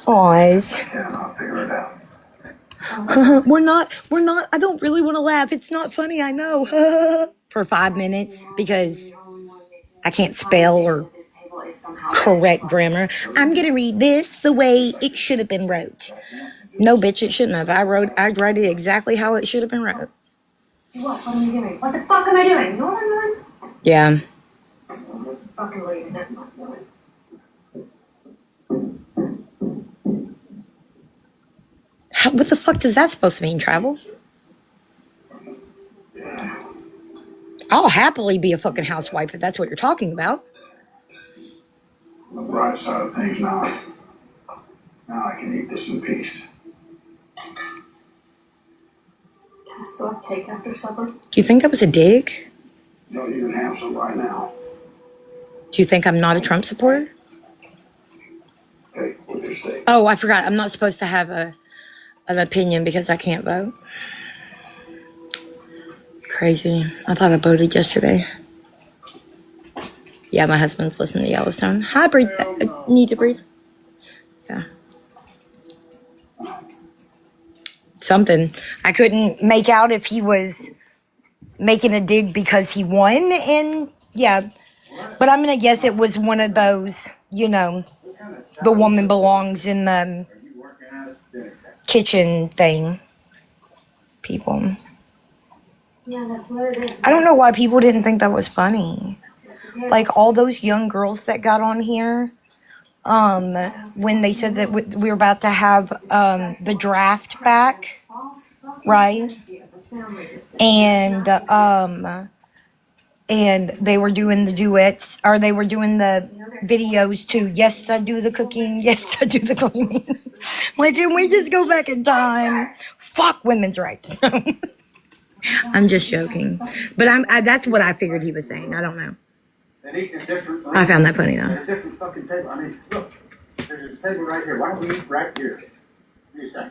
Awws. We're not, I don't really want to laugh. It's not funny, I know. For 5 minutes because I can't spell or correct grammar. I'm going to read this the way it should have been wrote. No, bitch, it shouldn't have. I'd write it exactly how it should have been wrote. What am I doing? What the fuck am I doing? You know what I'm doing? Yeah. Fucking leave it. That's not doing. What the fuck does that supposed to mean, travel? I'll happily be a fucking housewife if that's what you're talking about. On the bright side of things now I can eat this in peace. Can I still have cake after supper? Do you think that was a dig? You don't even have some right now. Do you think I'm not a Trump supporter? Okay, with your steak. Oh, I forgot. I'm not supposed to have an opinion because I can't vote. Crazy. I thought I voted yesterday. Yeah, my husband's listening to Yellowstone. Hi, breathe. Need to breathe. Yeah. Something. I couldn't make out if he was making a dig because he won. And yeah, but I'm going to guess it was one of those, you know, the woman belongs in the kitchen thing. People. Yeah, that's what it is. I don't know why people didn't think that was funny. Like all those young girls that got on here, when they said that we were about to have the draft back, right? And they were doing the duets, or they were doing the videos to "Yes, I do the cooking, yes, I do the cleaning." Like, can we just go back in time? Fuck women's rights. I'm just joking, but that's what I figured he was saying. I don't know. I found that funny though. A different fucking table. I mean, look, there's a table right here. Why don't we eat right here? What do you say?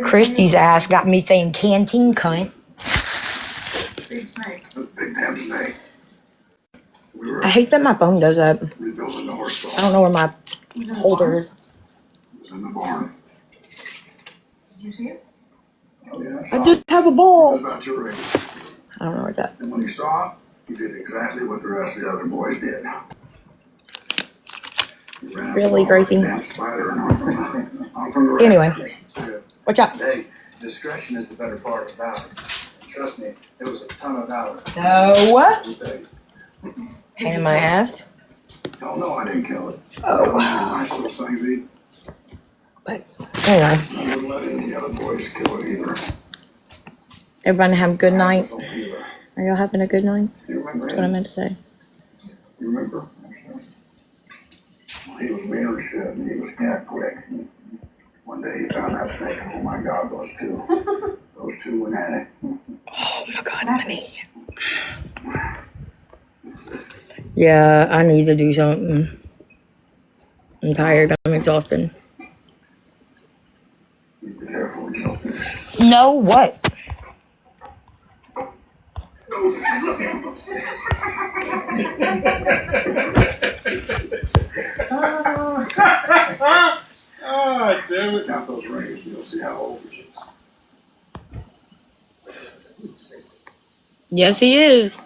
Christy's ass got me saying canteen cunt. Big damn snake. I hate that my phone does that. Rebuilding the horse stall. I don't know where my holder is. It was in the barn. Did you see it? Oh, yeah, I just have a ball. about your age. I don't know what's that. And when you saw it, you did exactly what the rest of the other boys did. You ran up Really, the ball like Gracie? a damn spider and on from the rest. Anyway, what's up? Hey, discretion is the better part of valor. Trust me, there was a ton of valor. No. Pain in my ass. Hell no, I didn't kill it. Oh. I still things eat. But anyway, I wouldn't let any of the other boys kill it either. everyone have a good night. Don't either. Are y'all having a good night? You remember That's what I him? meant to say. You remember? He was mean as shit, and he was cat quick. One day he found that snake, and oh my God, those two went at it. Oh my God, honey. Yeah, I need to do something. I'm tired. I'm exhausted. Be careful with your fish. No, what? Ah, damn it. Count those rings, and you'll see how old he is. Yes, he is.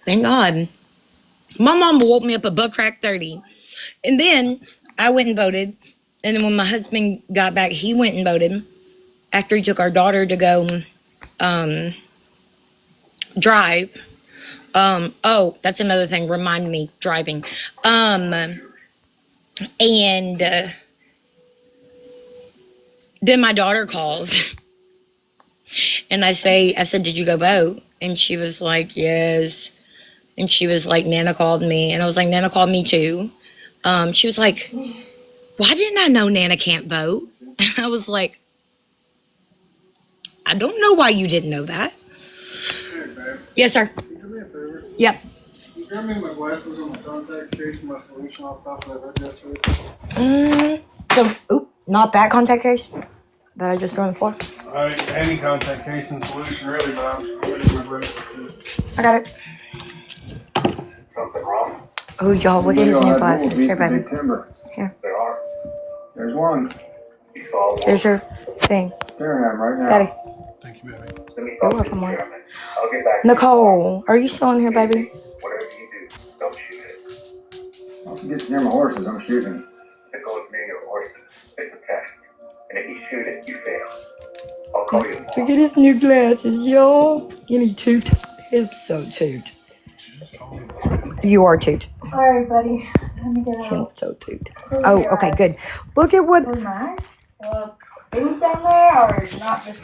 Thank God. My mom woke me up at butt crack 30. And then I went and voted. And then when my husband got back, he went and voted. After he took our daughter to go drive. Oh, that's another thing. Remind me, driving. And then my daughter calls. And I said, did you go vote? And she was like, yes. And she was like, Nana called me. And I was like, Nana called me too. She was like, why didn't I know Nana can't vote? And I was like, I don't know why you didn't know that. Hey, babe. Yes, sir. Can you do me a favor? Yep. Can you grab me my glasses and my contacts case and my solution off the top of that red yesterday? Not that contact case that I just threw on the floor. Any contact case and solution, really, but I'm getting my braces. I got it. Something wrong? Oh, y'all, look at his new glasses. Here, baby. Timber. Here. There are. There's one. You saw one. There's your thing. Staring at him right now. Daddy. Thank you, baby. You're welcome, Mark. I'll get back. Nicole, are you still in here, baby? Whatever you do, don't shoot it. Once it gets near my horses, I'm shooting. If it goes near your horses, it's a test. And if you shoot it, you fail. I'll call you Look at his new glasses, y'all. You need toot. He's so toot. You are toot. Alright, buddy. Let me get out. He's so toot. Oh, okay, good. Look at what. Well, food down there or not just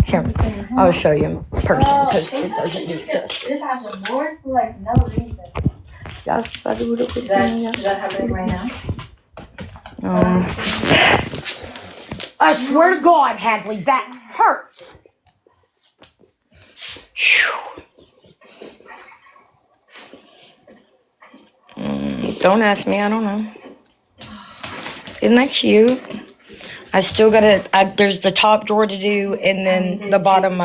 Here. I'll show you in person because it doesn't do justice. This has a board for like no reason. Yes, I do. Is that happening right now? I swear to God, Hadley, that hurts. Don't ask me, I don't know. Isn't that cute? I still gotta, there's the top drawer to do, and then the bottom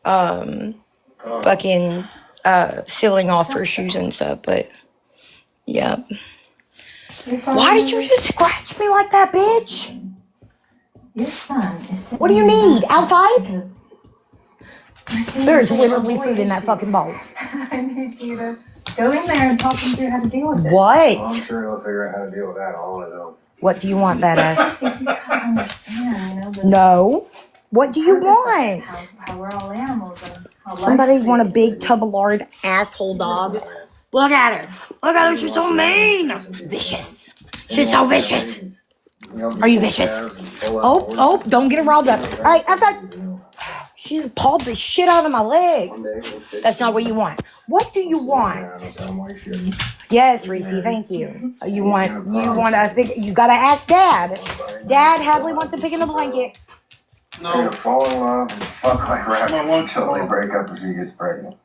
I'm, fucking, sealing off for shoes and stuff, but, yeah. Why did you just scratch me like that, bitch? Your son is sitting. What do you need? Outside? There's literally food in that fucking bowl. I need you to go in there and talk him through how to deal with it. What? I'm sure he'll figure out how to deal with that all on his own. What do you want, badass? See, he's gotta understand, you know. No. What do you want? How we're all animals and how Somebody want a big tub of lard asshole dog? Look at her. Look at her. She's so mean. Vicious. She's so vicious. Are you vicious? Oh, don't get her riled up. All right, outside. She's pawed the shit out of my leg. That's not what you want. What do you want? Yes, Reese, thank you. You want I think you gotta ask Dad. Dad, Hadley wants to pick in a blanket. They're gonna fall in love and fuck like rabbits until they break up if she gets pregnant.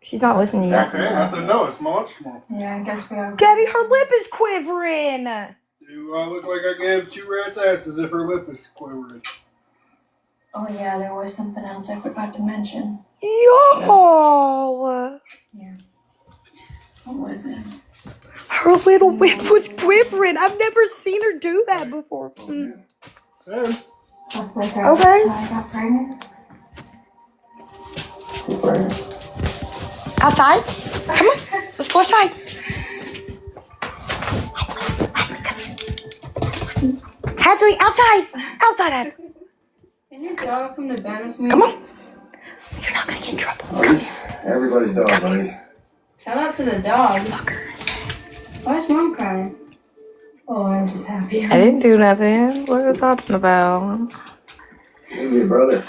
She's not listening yet. Okay, I said no, it's my lunch tomorrow. Yeah, I guess we are. Daddy, her lip is quivering. Do I look like I gave 2 rats asses if her lip is quivering? Oh yeah, there was something else I forgot to mention. Y'all. Yeah. What was it? Her little lip was quivering. I've never seen her do that before. And Like Okay. I got pregnant. You're pregnant. Outside? Come on. Let's go outside. Hadley, outside. Outside, Hadley. Can your dog come to bed with me? Come on. You're not going to get in trouble. Oh, this everybody's dog, buddy. Tell out to the dog. Fucker. Why is Mom crying? Oh, I'm just happy. I didn't do nothing. What are you talking about? Give me a brother.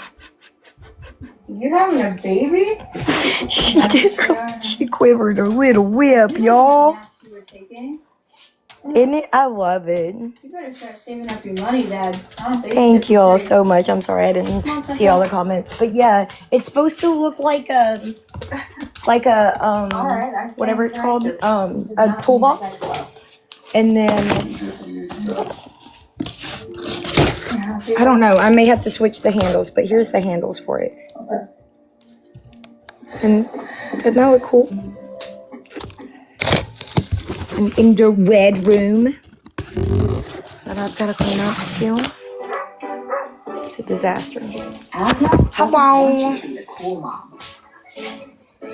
You having a baby? She did. She quivered her little whip, y'all. You were taking? Isn't it? I love it. You better start saving up your money, Dad. I don't think Thank you all so much. I'm sorry I didn't see all the comments, but yeah, it's supposed to look like a whatever it's called, a toolbox, and then I don't know. I may have to switch the handles, but here's the handles for it. And doesn't that look cool? And in the red room that I've got to clean up still. It's a disaster. Hello.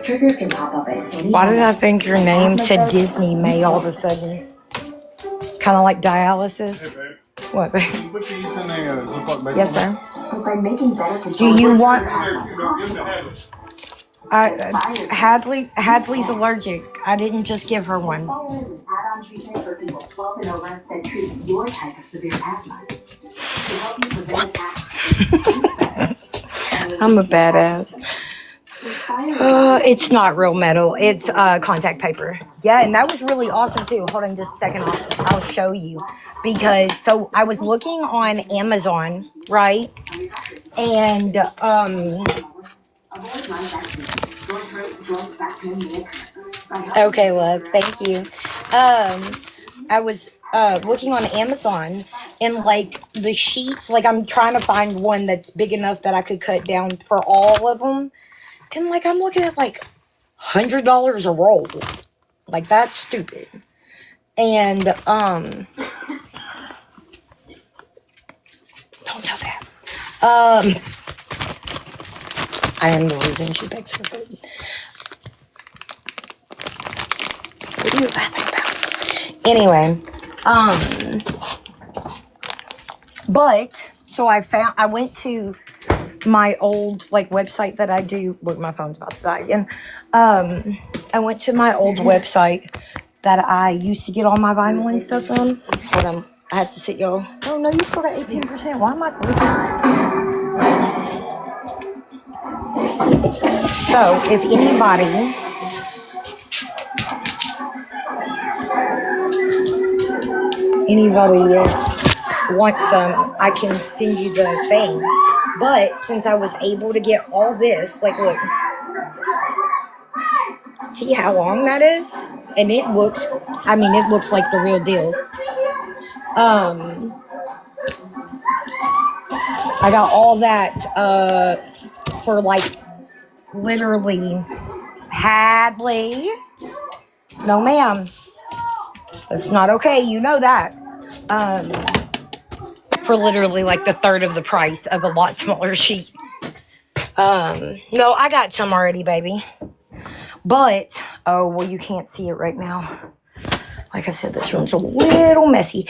Triggers can pop up at any Why did I think your name said Disney May all of a sudden? Kind of like dialysis. Hey, babe. What, babe? Can you put these in a Ziploc bag? Yes, sir. But by making better Do control, you want? Give them to Hadley. Hadley's allergic. I didn't just give her one. Aspire is an add-on treatment for people 12 and over that treats your type of severe asthma to help you prevent attacks. I'm a badass. It's not real metal. It's contact paper. Yeah, and that was really awesome too. Hold on just a second. I'll show you. Because, so I was looking on Amazon, right? And, okay, love. Thank you. I was looking on Amazon and like the sheets, like I'm trying to find one that's big enough that I could cut down for all of them. And like I'm looking at like $100 a roll. Like that's stupid. And don't tell that. I am the reason she begs for food. What are you laughing about? Anyway, but so I went to my old like website that I do. Look, my phone's about to die again. I went to my old website that I used to get all my vinyl and stuff on. Hold on, I have to sit y'all. Oh no, you still got 18%. Why am I? So if anybody wants some, I can send you the thing. But since I was able to get all this, like look, see how long that is? And it looks, I mean, it looks like the real deal. I got all that for like literally Hadley. No ma'am. That's not okay, you know that. For literally like the third of the price of a lot smaller sheet. No, I got some already, baby. But, oh, well, you can't see it right now. Like I said, this room's a little messy.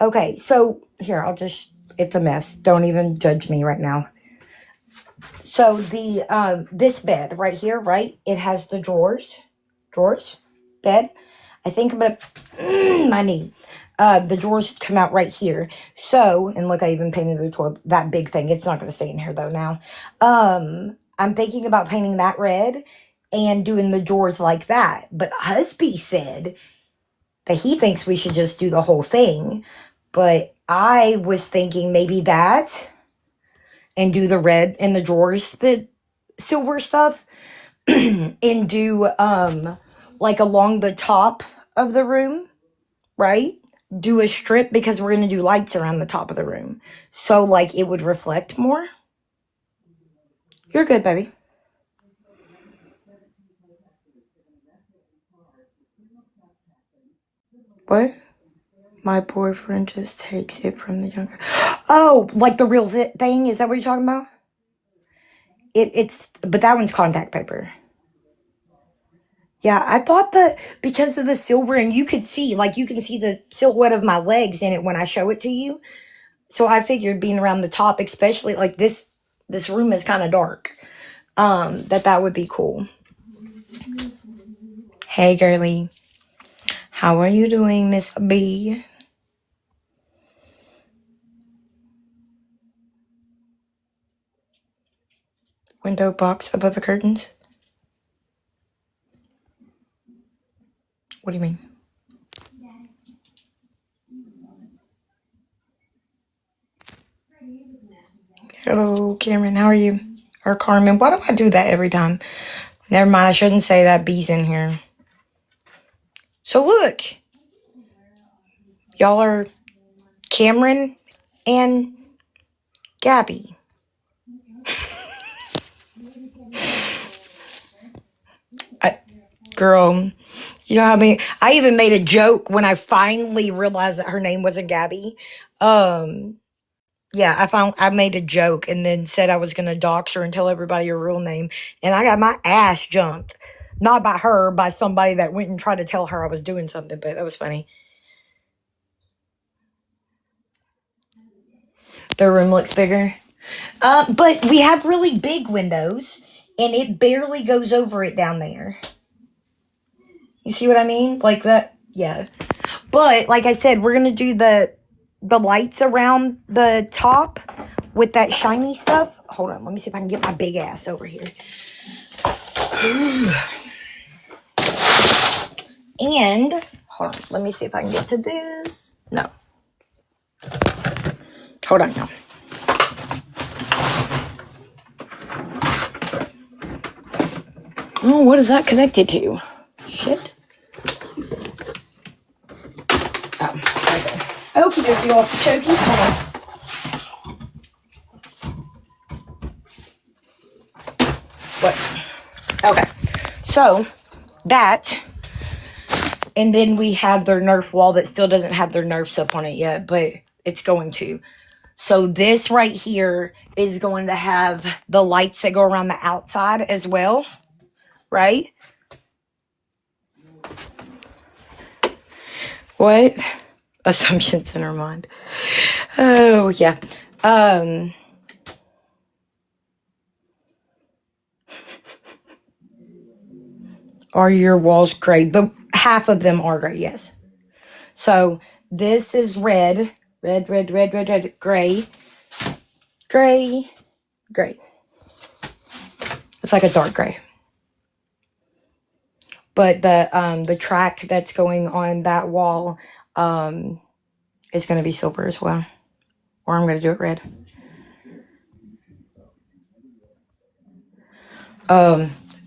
Okay, so here, it's a mess. Don't even judge me right now. So the, this bed right here, right? It has the drawers, bed. I think I'm gonna, my knee. The drawers come out right here. So, and look, I even painted the toilet, that big thing. It's not gonna stay in here though now. I'm thinking about painting that red and doing the drawers like that. But husband said that he thinks we should just do the whole thing. But I was thinking maybe that and do the red and the drawers, the silver stuff, and do like along the top of the room, right? Do a strip because we're going to do lights around the top of the room. So like it would reflect more. You're good, baby. What? My boyfriend just takes it from the younger. Oh, like the real thing? Is that what you're talking about? But that one's contact paper. Yeah, I thought that because of the silver, and you can see the silhouette of my legs in it when I show it to you. So I figured being around the top, especially like this room is kind of dark, that would be cool. Hey, girlie. How are you doing, Miss B? Window box above the curtains? What do you mean? Hello, Cameron. How are you? Or Carmen. Why do I do that every time? Never mind. I shouldn't say that. B's in here. So look. Y'all are Cameron and Gabby. Girl, you know how I even made a joke when I finally realized that her name wasn't Gabby. Yeah, I made a joke and then said I was gonna dox her and tell everybody her real name, and I got my ass jumped. Not by her, by somebody that went and tried to tell her I was doing something, but that was funny. The room looks bigger. But we have really big windows, and it barely goes over it down there. You see what I mean? Like that, yeah. But like I said, we're gonna do the lights around the top with that shiny stuff. Hold on, let me see if I can get my big ass over here. And hold on, let me see if I can get to this. No. Hold on now. Oh, what is that connected to? Shit. Oh, okay. Okie dokie, off the chokey. Hold on. What? Okay. So, that. And then we have their Nerf wall that still doesn't have their Nerfs up on it yet, but it's going to. So this right here is going to have the lights that go around the outside as well, right? What? Assumptions in her mind. Oh, yeah. Are your walls gray? Half of them are gray, yes. So this is red, gray, gray, gray. It's like a dark gray. But the track that's going on that wall is going to be silver as well. Or I'm going to do it red.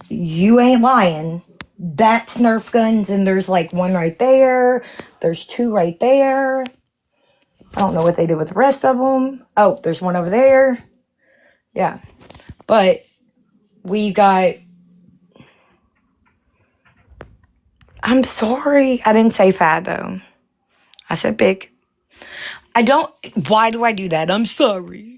You ain't lying. That's Nerf guns, and there's like one right there. There's two right there. I don't know what they did with the rest of them. Oh, there's one over there. Yeah. But we got... I'm sorry. I didn't say fat, though. I said big. I don't... Why do I do that? I'm sorry.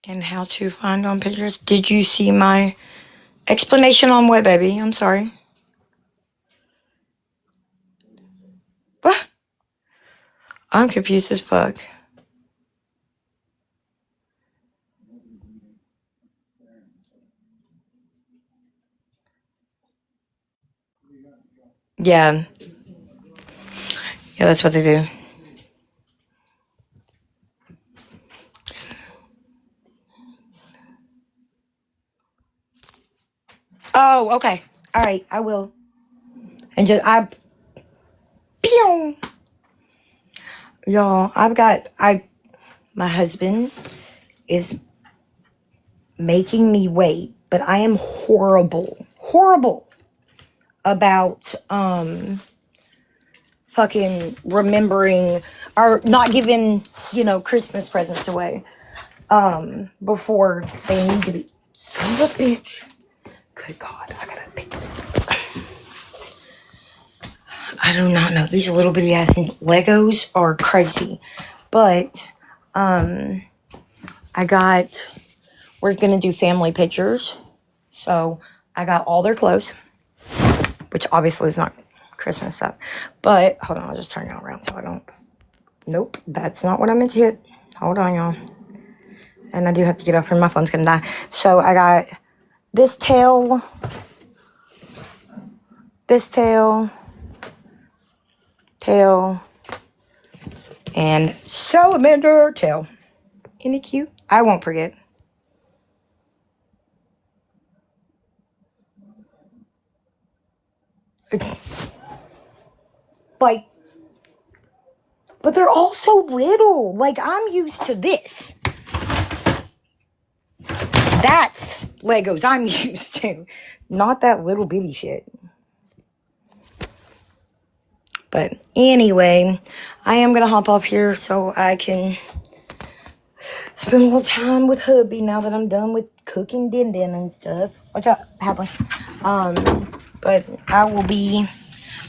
And how to find on pictures. Did you see my explanation on what, baby? I'm sorry. What? I'm confused as fuck. Yeah. Yeah, that's what they do. Oh, okay. All right, I will. And pew! Y'all, my husband is making me wait, but I am horrible about, fucking remembering or not giving, Christmas presents away, before they need to be. Son of a bitch. Good God, I gotta pick this up. I do not know. These little bitty ass Legos are crazy. But, we're gonna do family pictures. So, I got all their clothes. Which obviously is not Christmas stuff. But, hold on, I'll just turn it around so I don't. Nope, that's not what I meant to hit. Hold on, y'all. And I do have to get off here. My phone's gonna die. So, I got this tail, and salamander tail. Isn't it cute? I won't forget. Like, but they're all so little. Like, I'm used to this. That's Legos I'm used to. Not that little bitty shit. But anyway, I am going to hop off here so I can spend a little time with hubby now that I'm done with cooking din din and stuff. What's up, Hadley? But I will be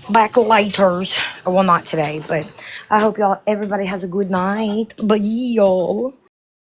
back later. Well, not today, but I hope everybody has a good night. Bye, y'all.